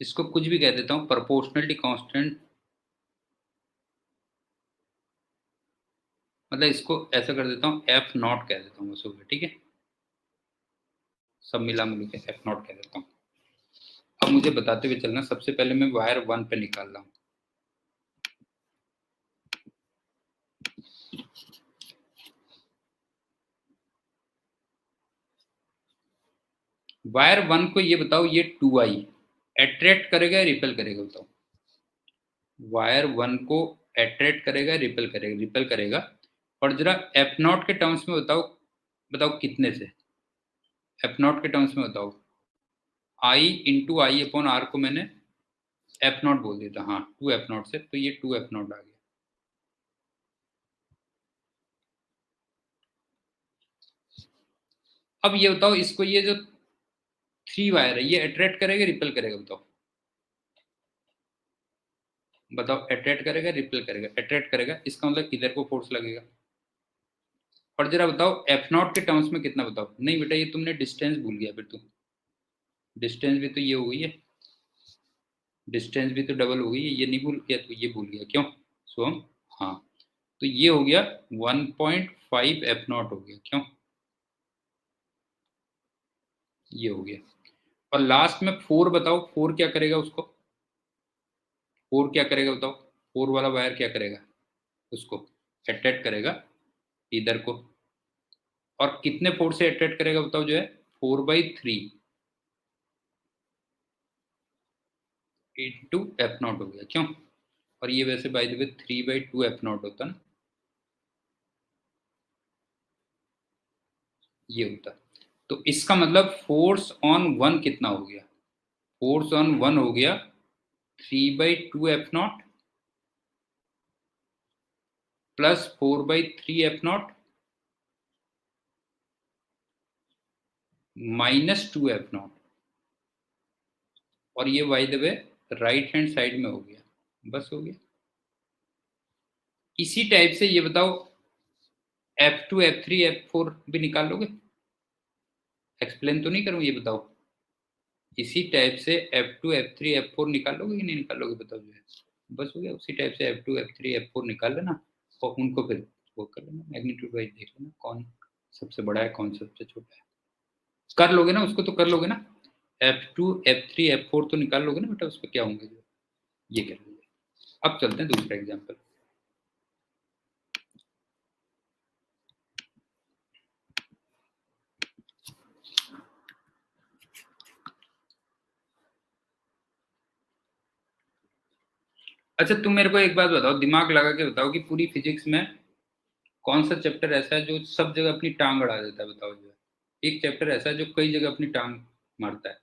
इसको कुछ भी कह देता हूं, प्रोपोर्शनलिटी कांस्टेंट। मतलब इसको ऐसा कर देता हूं, एफ नॉट कह देता हूं बस हो गया। ठीक है, सब मिला मिल के एफ नॉट कह देता हूं। अब मुझे बताते हुए चलना, सबसे पहले मैं वायर 1 पे निकाल रहा हूं। वायर 1 को ये बताओ, ये 2i अट्रैक्ट करेगा या रिपेल करेगा? बताओ। वायर 1 को अट्रैक्ट करेगा, रिपेल करेगा? रिपेल करेगा। और जरा एफ नॉट के टर्म्स में बताओ, बताओ कितने से? एफ नॉट के टर्म्स में बताओ। आई इंटू आई अपॉन आर को मैंने एफ नॉट बोल दिया था, हाँ 2 एफ नॉट से, तो ये 2 एफ नॉट आ गया। अब ये बताओ, इसको ये जो 3 वायर है ये अट्रैक्ट करेगा रिपेल करेगा? बताओ बताओ, अट्रैक्ट करेगा रिपेल करेगा? अट्रैक्ट करेगा, इसका मतलब इधर को फोर्स लगेगा। और जरा बताओ एफ नॉट के टर्म्स में कितना? बताओ। नहीं बेटा, ये तुमने डिस्टेंस भूल गया। फिर तुम डिस्टेंस भी तो ये हो गई है, डिस्टेंस भी तो डबल हो गई है, ये नहीं भूल गया तो ये भूल गया। क्यों सोम? हाँ, तो ये हो गया 1.5 एफ नॉट हो गया। क्यों? ये हो गया। और लास्ट में 4 बताओ, 4 क्या करेगा उसको? 4 क्या करेगा बताओ? 4 वाला वायर क्या करेगा? उसको अट्रैक्ट करेगा इधर को। और कितने फोर्स से अट्रैक्ट करेगा बताओ? जो है 4/3 इंटू एफ नॉट हो गया। क्यों? और ये वैसे by the way 3/2 F not होता ना, ये होता। तो इसका मतलब फोर्स ऑन 1 कितना हो गया? फोर्स ऑन 1 हो गया 3/2 F not plus 4/3 F not minus 2 F not. और ये by the way right hand side में हो गया। बस हो गया। इसी टाइप से ये बताओ F2 F3 F4 भी निकाल लोगे? एक्सप्लेन तो नहीं करूं, ये बताओ। इसी टाइप से F2 F3 F4 निकाल लोगे कि नहीं निकाल लोगे? बताओ जो है। बस हो गया। उसी टाइप से F2 F3 F4 निकाल लेना और उनको फिर वो कर लेना, मैग्नीट्यूड वाइज देख लेना कौन सबसे बड़ा है कौन सबसे छोटा है। कर लोगे ना उसको? तो कर लोगे ना? F2 F3 F4 तो निकाल लोगे ना बेटा? उस पर क्या होंगे जो ये कर लोगे। अब चलते हैं दूसरा एग्जाम्पल। अच्छा तुम मेरे को एक बात बताओ, दिमाग लगा के बताओ कि पूरी फिजिक्स में कौन सा चैप्टर ऐसा है जो सब जगह अपनी टांग अड़ा देता है? बताओ जो है। एक चैप्टर ऐसा है जो कई जगह अपनी टांग मारता है।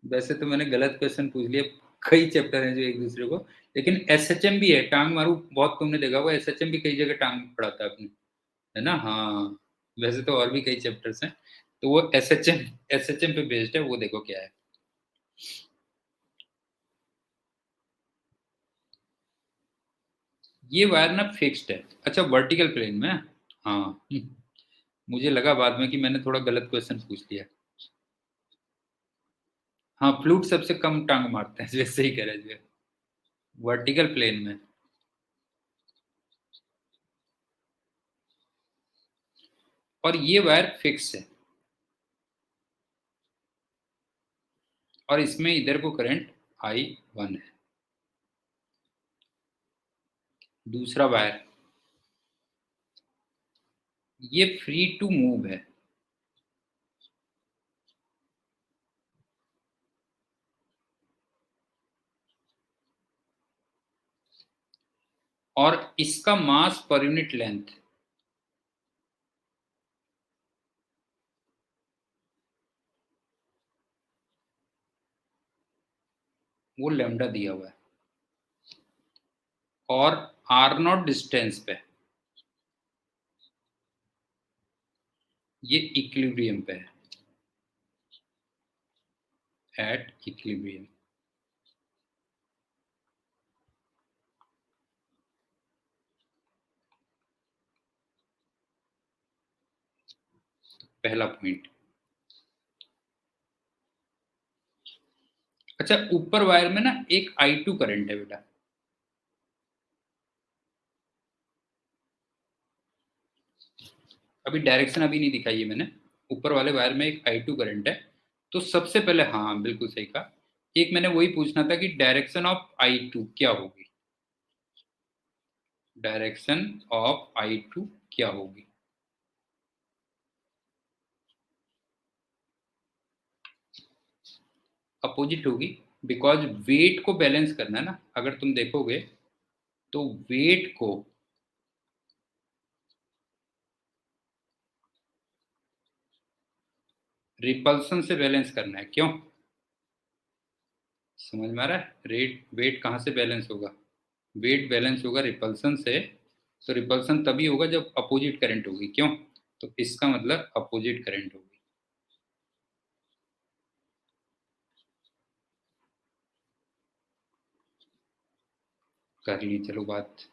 वैसे तो मैंने गलत क्वेश्चन पूछ लिया, कई चैप्टर हैं जो एक दूसरे को, लेकिन एसएचएम भी है टांग मारू। बहुत तुमने देखा होगा एसएचएम भी कई जगह टांग पड़ाता है अपनी, है ना? हाँ, वैसे तो और भी कई चैप्टर्स हैं, तो वो एसएचएम पे बेस्ड है, वो देखो क्या है। ये वायर ना फिक्स्ड है। अच्छा, वर्टिकल प्लेन में। हाँ, मुझे लगा बाद में कि मैंने थोड़ा गलत क्वेश्चन पूछ लिया। हाँ, फ्लूट सबसे कम टांग मारते हैं, जैसे ही कह रहे थे, वर्टिकल प्लेन में। और ये वायर फिक्स है, और इसमें इधर को करंट I1 है। दूसरा वायर, ये फ्री टू मूव है। और इसका मास पर यूनिट लेंथ, वो लैम्डा दिया हुआ है। और R0 डिस्टेंस पे ये इक्विलिब्रियम पे है, एट इक्विलिब्रियम। पहला पॉइंट। अच्छा, ऊपर वायर में ना एक I2 करंट है बेटा। अभी डायरेक्शन अभी नहीं दिखाई है मैंने। ऊपर वाले वायर में एक I2 करंट है। तो सबसे पहले, हाँ बिल्कुल सही कहा, एक मैंने वही पूछना था कि डायरेक्शन ऑफ I2 क्या होगी। डायरेक्शन ऑफ I2 क्या होगी। अपोजिट होगी, बिकॉज वेट को बैलेंस करना है ना। अगर तुम देखोगे तो वेट को रिपल्सन से बैलेंस करना है। क्यों, समझ में आ रहा है? रेट वेट कहाँ से बैलेंस होगा? वेट बैलेंस होगा रिपल्सन से। तो रिपल्सन तभी होगा जब अपोजिट करंट होगी। क्यों? तो इसका मतलब अपोजिट करंट होगी। कर ली, चलो बात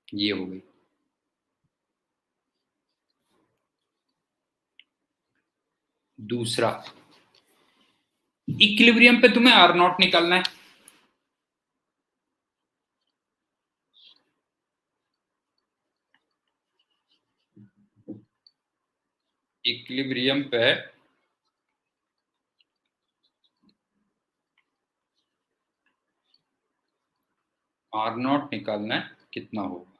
ये हो गई। दूसरा, इक्विलिब्रियम पे तुम्हें R0 निकालना है। इक्विलिब्रियम पे R0 निकालना है, कितना होगा।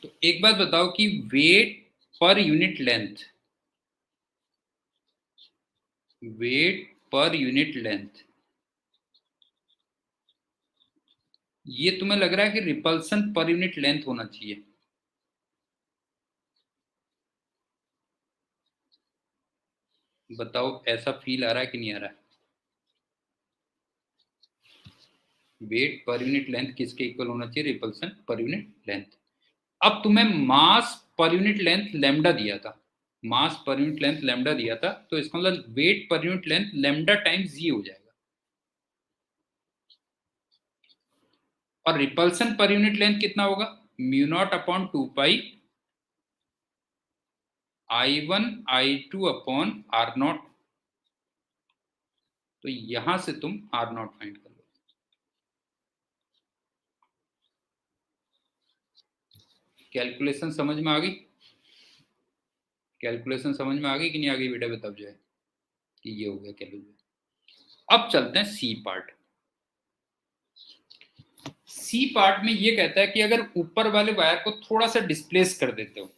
तो एक बात बताओ कि weight per unit length, weight per unit length, ये तुम्हें लग रहा है कि रिपल्सन पर यूनिट लेंथ होना चाहिए। बताओ, ऐसा फील आ रहा है कि नहीं आ रहा है? वेट पर यूनिट लेंथ किसके इक्वल होना चाहिए? Repulsion per unit length. अब तुम्हें मास पर यूनिट लेंथ लैम्डा दिया था, मास पर यूनिट लेंथ लैम्डा दिया था, तो इसका मतलब weight per unit length lambda times g हो जाएगा। और रिपल्सन पर यूनिट लेंथ कितना होगा? Mu naught upon 2 pi I1 I2 upon R0। तो यहां से तुम R0 फाइंड कर लो। कैलकुलेशन समझ में आ गई? कैलकुलेशन समझ में आ गई कि नहीं आ गई बेटा? बताओ जो है कि ये हो गया कैलकुलेशन। अब चलते हैं सी पार्ट। सी पार्ट में ये कहता है कि अगर ऊपर वाले वायर को थोड़ा सा डिस्प्लेस कर देते हो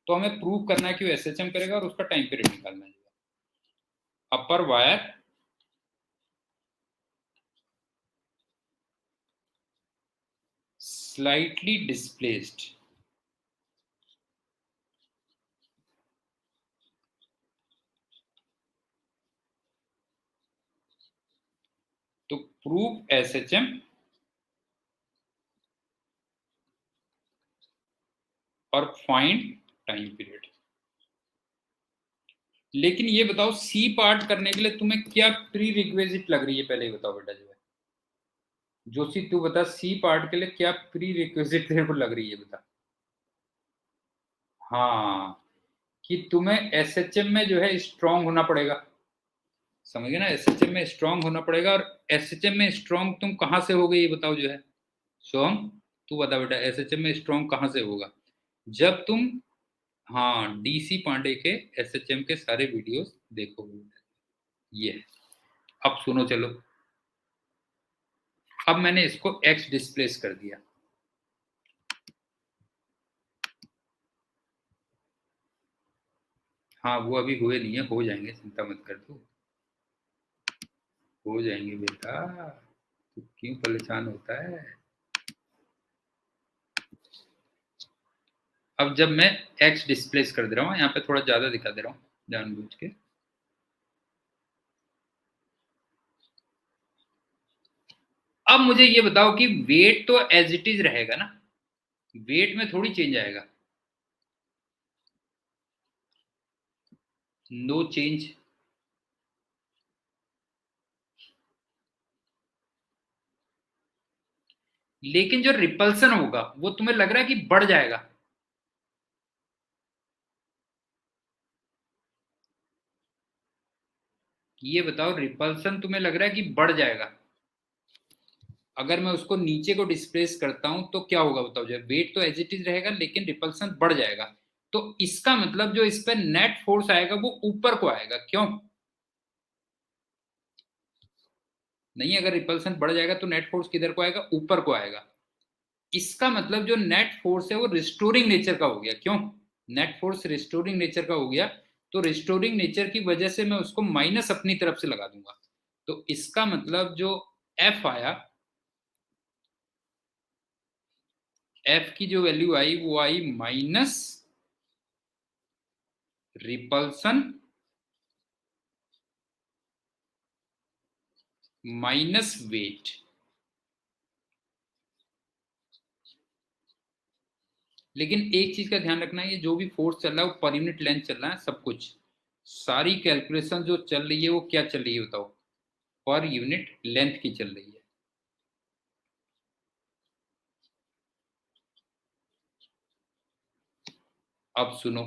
तो हमें प्रूव करना है कि वो एसएचएम करेगा और उसका टाइम पीरियड निकालना है। अपर वायर स्लाइटली डिस्प्लेस्ड, तो प्रूव एसएचएम और फाइंड टाइम पीरियड। लेकिन ये बताओ सी पार्ट करने के लिए तुम्हें क्या प्री रिक्वेजिट लग रही है, पहले ही बताओ बेटा जो है। जोशी तू बता, सी पार्ट के लिए क्या प्री रिक्वेजिट तेरे को लग रही है, बता। हाँ, कि तुम्हें एसएचएम में जो है स्ट्रांग होना पड़ेगा, समझ गए ना। एसएचएम में स्ट्रांग होना पड़ेगा। और एसएचएम में स्ट्रांग तुम कहां से होगे ये बताओ जो है। सोम तू बता बेटा, एसएचएम में स्ट्रांग कहां से होगा, जब तुम हाँ डीसी पांडे के एसएचएम के सारे वीडियोस देखोगे। ये अब सुनो चलो, अब मैंने इसको एक्स डिस्प्लेस कर दिया। हाँ वो अभी हुए नहीं है, हो जाएंगे, चिंता मत कर तू, हो जाएंगे बेटा, तू क्यों परेशान होता है। अब जब मैं एक्स डिस्प्लेस कर दे रहा हूँ, यहाँ पे थोड़ा ज्यादा दिखा दे रहा हूँ जानबूझ के। अब मुझे ये बताओ कि वेट तो एज इट इज रहेगा ना, वेट में थोड़ी चेंज आएगा, नो चेंज। लेकिन जो रिपल्सन होगा वो तुम्हें लग रहा है कि बढ़ जाएगा। ये बताओ, रिपल्सन तुम्हें लग रहा है कि बढ़ जाएगा। अगर मैं उसको नीचे को डिस्प्लेस करता हूं तो क्या होगा बताओ, जो वेट तो एज इट इज रहेगा लेकिन रिपल्सन बढ़ जाएगा। तो इसका मतलब जो इस पर नेट फोर्स आएगा वो ऊपर को आएगा, क्यों नहीं। अगर रिपल्सन बढ़ जाएगा तो नेट फोर्स किधर को आएगा, ऊपर को आएगा। इसका मतलब जो नेट फोर्स है वो रिस्टोरिंग नेचर का हो गया, क्यों नेट फोर्स रिस्टोरिंग नेचर का हो गया। तो रिस्टोरिंग नेचर की वजह से मैं उसको माइनस अपनी तरफ से लगा दूंगा। तो इसका मतलब जो एफ आया, एफ की जो वैल्यू आई वो आई माइनस रिपल्सन माइनस वेट। लेकिन एक चीज का ध्यान रखना है, ये जो भी फोर्स चल रहा है वो पर यूनिट लेंथ चल रहा है, सब कुछ सारी कैलकुलेशन जो चल रही है वो क्या चल रही है बताओ, पर यूनिट लेंथ की चल रही है। अब सुनो,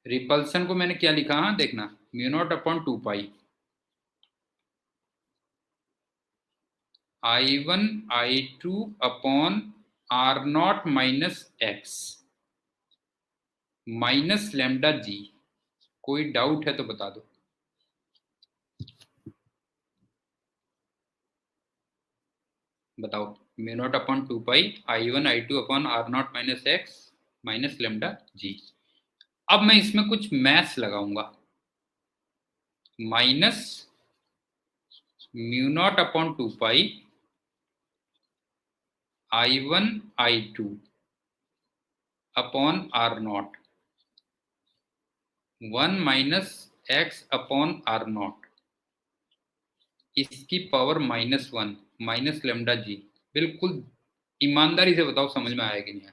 रिपल्सन को मैंने क्या लिखा, हाँ देखना, mu naught upon 2 pi I1 I2 upon R naught minus x minus lambda g. कोई डाउट है तो बता दो। बताओ, mu naught upon 2 pi I1 I2 upon R naught minus x minus lambda g. अब मैं इसमें कुछ मैथ्स लगाऊंगा, minus mu naught upon 2 pi I1 I2 upon R naught 1 minus x upon R naught, इसकी पावर -1 माइनस लेमडा जी। बिल्कुल ईमानदारी से बताओ समझ में आया कि नहीं आया।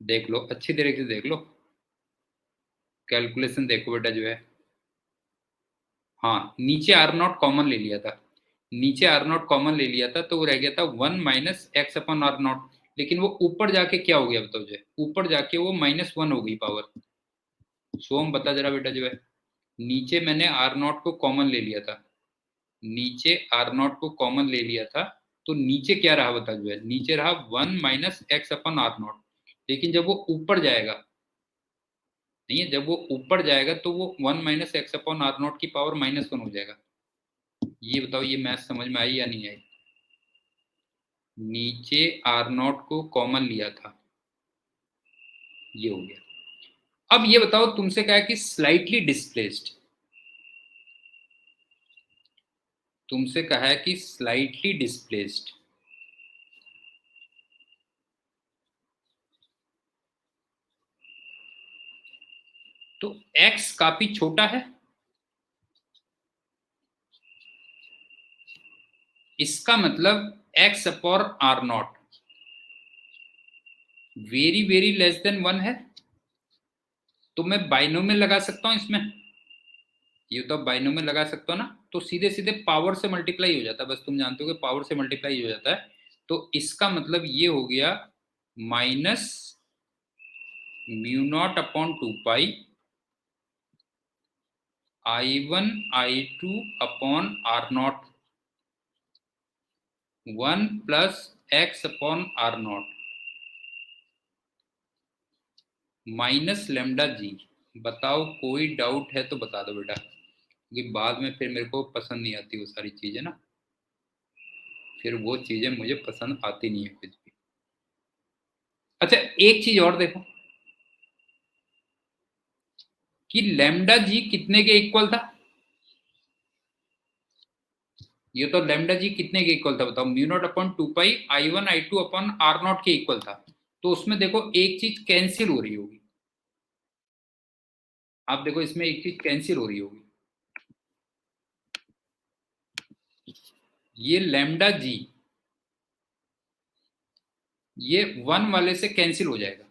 देख लो अच्छी तरीके से देख लो, कैलकुलेशन देखो बेटा जो है। हाँ नीचे आर नॉट कॉमन ले लिया था, नीचे आर नॉट कॉमन ले लिया था तो वो रह गया था 1 minus x upon R naught. लेकिन वो ऊपर जाके क्या हो गया बताओ जो है, ऊपर जाके वो -1 हो गई पावर। सोम बता जरा बेटा जो है, नीचे मैंने आर नॉट को कॉमन ले लिया था, नीचे आर नॉट को कॉमन ले लिया था, तो नीचे क्या रहा बता जो है, नीचे रहा 1 minus x upon R naught. लेकिन जब वो ऊपर जाएगा, नहीं है, जब वो ऊपर जाएगा तो वो 1 minus x upon R naught की पावर -1 हो जाएगा। ये बताओ ये मैथ समझ में आई या नहीं आई। नीचे आर नॉट को कॉमन लिया था, ये हो गया। अब ये बताओ तुमसे क्या है कि स्लाइटली डिस्प्लेस्ड, तुमसे कहा है कि स्लाइटली डिस्प्लेस्ड, तो x काफी छोटा है, इसका मतलब x upon R naught very very less than 1 है, तो मैं बाइनोमियल लगा सकता हूं इसमें, ये तो बाइनोमियल लगा सकता हूं ना, तो सीधे सीधे पावर से मल्टीप्लाई हो जाता है, बस तुम जानते हो कि पावर से मल्टीप्लाई हो जाता है। तो इसका मतलब ये हो गया minus mu naught upon 2 pi I1 I2 upon R naught 1 plus x upon R naught minus lambda g. बताओ कोई डाउट है तो बता दो बेटा, क्योंकि बाद में फिर मेरे को पसंद नहीं आती वो सारी चीजें ना, फिर वो चीजें मुझे पसंद आती नहीं है कुछ भी। अच्छा एक चीज और देखो कि लेमडा जी कितने के इक्वल था, ये तो लेमडा जी कितने के इक्वल था बताओ, mu naught upon 2 pi I1 I2 upon R naught के इक्वल था। तो उसमें देखो एक चीज कैंसिल हो रही होगी, आप देखो इसमें एक चीज कैंसिल हो रही होगी, ये लेमडा जी ये 1 वाले से कैंसिल हो जाएगा,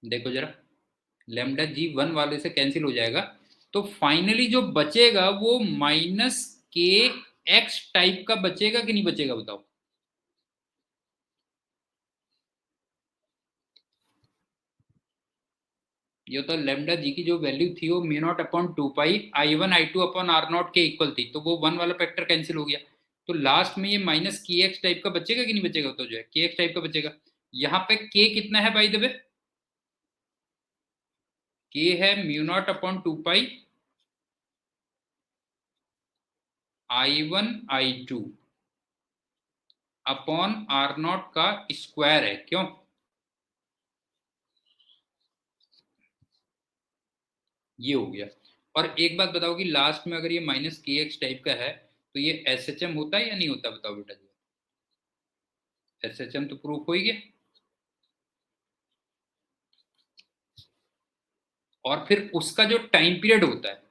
देखो जरा लेमडा जी 1 वाले से कैंसिल हो जाएगा, तो फाइनली जो बचेगा वो माइनस के एक्स टाइप का बचेगा कि नहीं बचेगा बताओ। ये तो लेमडा जी की जो वैल्यू थी वो mu naught upon 2 pi I1 I2 upon R naught के इक्वल थी, तो वो 1 वाला फैक्टर कैंसिल हो गया, तो लास्ट में ये माइनस के एक्स टाइप का बचेगा कि नहीं बचेगा, तो जो है के एक्स टाइप का बचेगा। यहाँ पे के कितना है बाय द वे, के है mu naught upon 2 pi I1 I2 upon R naught का स्क्वायर है, क्यों, ये हो गया। और एक बात बताओ कि लास्ट में अगर ये माइनस के एक्स टाइप का है तो ये एस एच एम होता है या नहीं होता, बताओ बेटा जी, एस एच एम तो प्रूफ हो ही गया। और फिर उसका जो टाइम पीरियड होता है,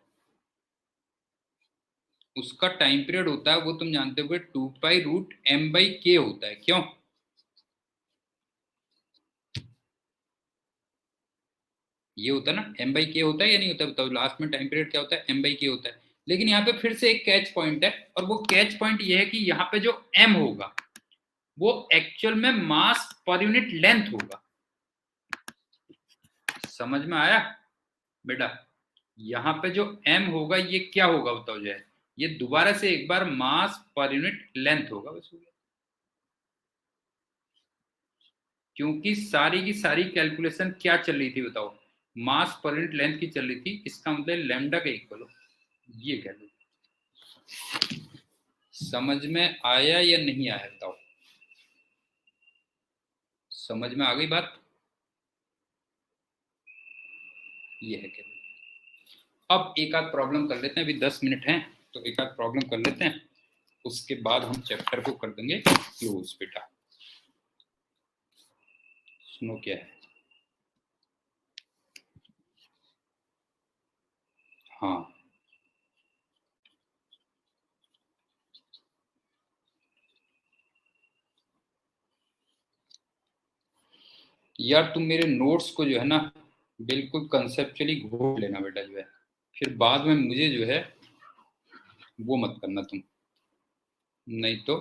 उसका टाइम पीरियड होता है वो तुम जानते हो 2 पाई रूट m/k होता है, क्यों, ये होता है ना m/k होता है या नहीं होता है, बताओ लास्ट में टाइम पीरियड क्या होता है, m/k होता है। लेकिन यहाँ पे फिर से एक कैच पॉइंट है, और वो कैच पॉइंट ये है कि यहाँ पे जो m होगा वो एक्चुअल में मास पर यूनिट लेंथ होगा, समझ में आया बेटा। यहाँ पे जो m होगा ये क्या होगा बताओ जय, ये दोबारा से एक बार मास पर यूनिट लेंथ होगा, बस हो गया। क्योंकि सारी की सारी कैलकुलेशन क्या चल रही थी बताओ, मास पर यूनिट लेंथ की चल रही थी, इसका मतलब लैम्डा का इक्वल हो, ये कह लो। समझ में आया या नहीं आया बताओ, समझ में आ गई बात, ये है क्या। अब एक आध प्रॉब्लम कर लेते हैं, अभी 10 मिनट हैं तो एक आध प्रॉब्लम कर लेते हैं, उसके बाद हम चैप्टर को कर देंगे क्लोज बेटा। सुनो क्या है, हाँ यार तुम मेरे नोट्स को जो है ना बिल्कुल कंसेप्चुअली घोट लेना बेटा जो है, फिर बाद में मुझे जो है वो मत करना तुम, नहीं तो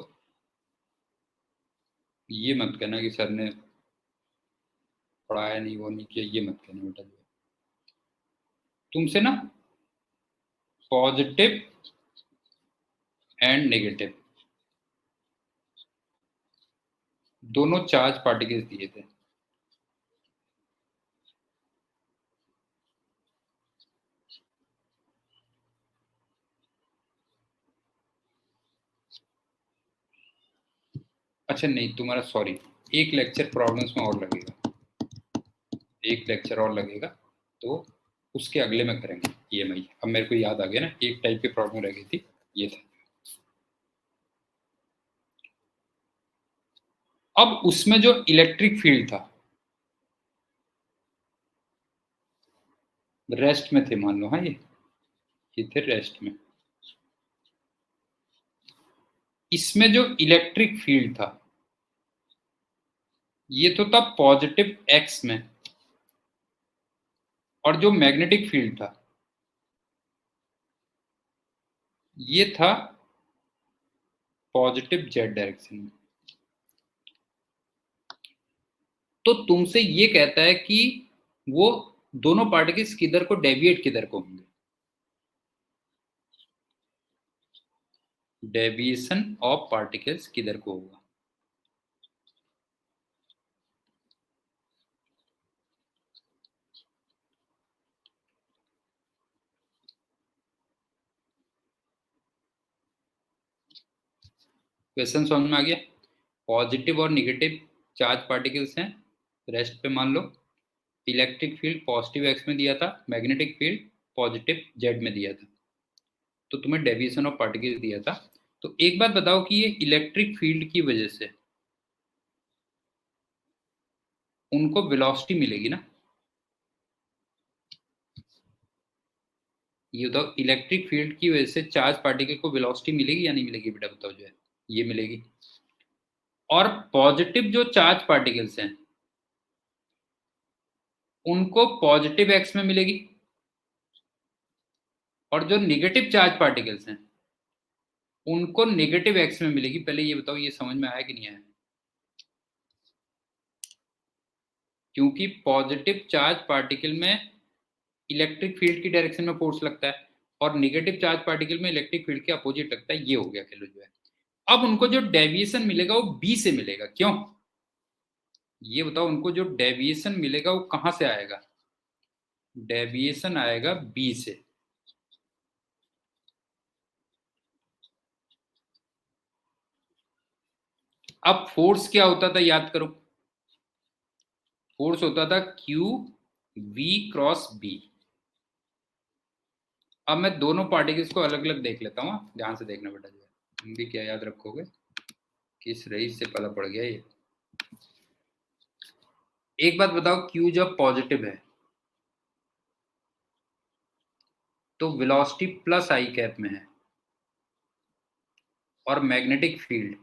ये मत कहना कि सर ने पढ़ाया नहीं वो नहीं किया, ये मत कहना बेटा जो है। तुमसे ना पॉजिटिव एंड नेगेटिव दोनों चार्ज पार्टिकल्स दिए थे, अच्छा नहीं तुम्हारा सॉरी, एक लेक्चर प्रॉब्लम्स में और लगेगा, एक लेक्चर और लगेगा, तो उसके अगले में करेंगे EMI। अब मेरे को याद आ गया ना, एक टाइप की प्रॉब्लम रह गई थी, ये था। अब उसमें जो इलेक्ट्रिक फील्ड था रेस्ट में थे, मान लो, हाँ ये थे रेस्ट में, इसमें जो इलेक्ट्रिक फील्ड था ये तो था पॉजिटिव एक्स में, और जो मैग्नेटिक फील्ड था ये था पॉजिटिव जेड डायरेक्शन में। तो तुमसे ये कहता है कि वो दोनों पार्टिकल्स किधर को डेविएट किधर को होंगे, डेविएशन ऑफ पार्टिकल्स किधर को होगा। क्वेश्चन समझ में आ गया। पॉजिटिव और निगेटिव चार्ज पार्टिकल्स हैं, रेस्ट पे मान लो। इलेक्ट्रिक फील्ड पॉजिटिव एक्स में दिया था, मैग्नेटिक फील्ड पॉजिटिव जेड में दिया था, तो तुम्हें डेविएशन ऑफ पार्टिकल्स दिया था। तो एक बात बताओ कि ये इलेक्ट्रिक फील्ड की वजह से उनको वेलोसिटी मिलेगी ना। ये बताओ इलेक्ट्रिक फील्ड की वजह से चार्ज पार्टिकल को वेलोसिटी मिलेगी या नहीं मिलेगी बेटा, बताओ जो है। ये मिलेगी। और पॉजिटिव जो चार्ज पार्टिकल्स हैं उनको पॉजिटिव एक्स में मिलेगी, और जो निगेटिव चार्ज पार्टिकल्स हैं उनको नेगेटिव एक्स में मिलेगी। पहले ये बताओ ये समझ में आया कि नहीं आया। क्योंकि पॉजिटिव चार्ज पार्टिकल में इलेक्ट्रिक फील्ड की डायरेक्शन में फोर्स लगता है, और निगेटिव चार्ज पार्टिकल में इलेक्ट्रिक फील्ड के अपोजिट लगता है। ये हो गया खेलो जो है। अब उनको जो डेविएशन मिलेगा वो बी से मिलेगा। क्यों, ये बताओ। उनको जो डेविएशन मिलेगा वो कहां से आएगा, डेविएशन आएगा बी से। अब फोर्स क्या होता था याद करो, फोर्स होता था क्यू वी क्रॉस बी। अब मैं दोनों पार्टिकल्स को अलग अलग देख लेता हूँ, ध्यान से देखना बेटा जो है। तुम भी क्या याद रखोगे, किस रईस से पता पड़ गया ये। एक बात बताओ, क्यू जब पॉजिटिव है तो वेलोसिटी प्लस आई कैप में है, और मैग्नेटिक फील्ड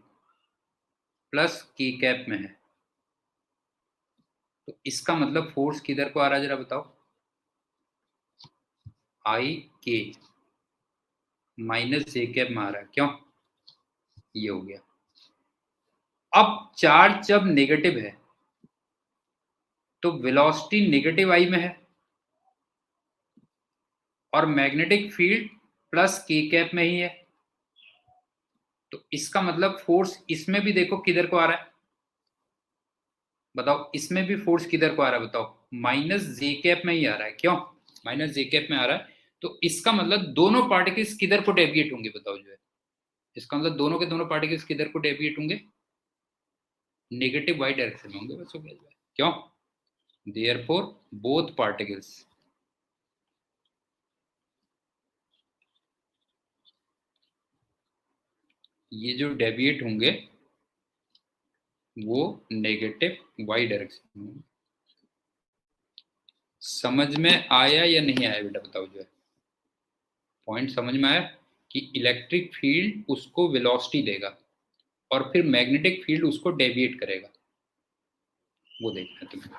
प्लस के कैप में है। तो इसका मतलब फोर्स किधर को आ रहा है जरा बताओ, आई के माइनस जे कैप में आ रहा है। क्यों, ये हो गया। अब चार्ज जब नेगेटिव है तो वेलोसिटी नेगेटिव आई में है, और मैग्नेटिक फील्ड प्लस के कैप में ही है। तो इसका मतलब फोर्स इसमें भी देखो किधर को आ रहा है, बताओ। इसमें भी फोर्स किधर को आ रहा है बताओ, माइनस जे कैप में ही आ रहा है। क्यों, माइनस जे कैप में आ रहा है। तो इसका मतलब दोनों पार्टिकल्स किधर को डेविएट होंगे बताओ जो है। इसका मतलब दोनों के दोनों पार्टिकल्स किधर को डेविएट होंगे, नेगेटिव वाई डायरेक्शन में होंगे। बस हो गया। क्यों, देयरफॉर बोथ पार्टिकल्स ये जो डेविएट होंगे वो नेगेटिव वाई डायरेक्शन में। समझ में आया या नहीं आया बेटा, बताओ जो है। पॉइंट समझ में आया कि इलेक्ट्रिक फील्ड उसको वेलोसिटी देगा और फिर मैग्नेटिक फील्ड उसको डेविएट करेगा, वो देखना है तुम्हें।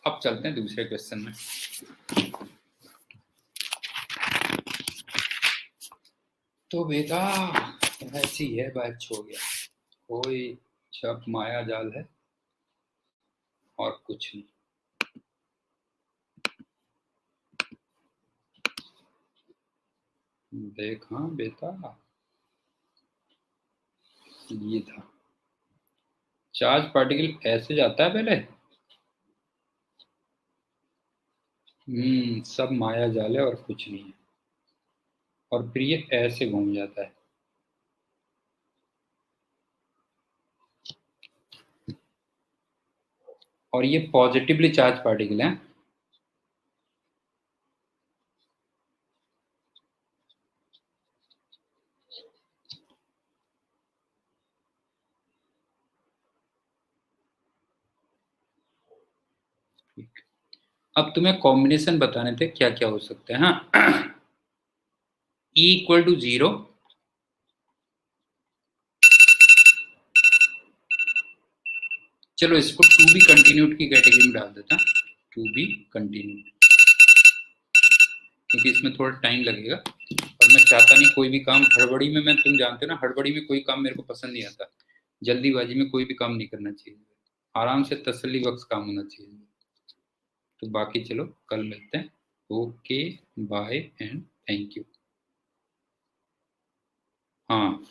अब चलते हैं दूसरे क्वेश्चन में। तो बेटा ऐसी है, बैच हो गया, कोई जब माया जाल है और कुछ नहीं। देखा बेटा, ये था चार्ज पार्टिकल ऐसे जाता है पहले, सब माया जाल है और कुछ नहीं है, और फिर ये ऐसे घूम जाता है। और ये पॉजिटिवली चार्ज पार्टिकल है। अब तुम्हें कॉम्बिनेशन बताने थे क्या क्या हो सकते हैं। हाँ, E = 0, चलो इसको टू बी कंटिन्यूड की कैटेगरी में डाल देता, टू बी कंटिन्यूड, क्योंकि इसमें थोड़ा टाइम लगेगा और मैं चाहता नहीं कोई भी काम हड़बड़ी में, मैं तुम जानते हो ना हड़बड़ी में कोई काम मेरे को पसंद नहीं आता, जल्दीबाजी में कोई भी काम नहीं करना चाहिए, आराम से तसल्ली बख्श काम होना चाहिए। तो बाकी चलो कल मिलते हैं, okay bye and thank you. हाँ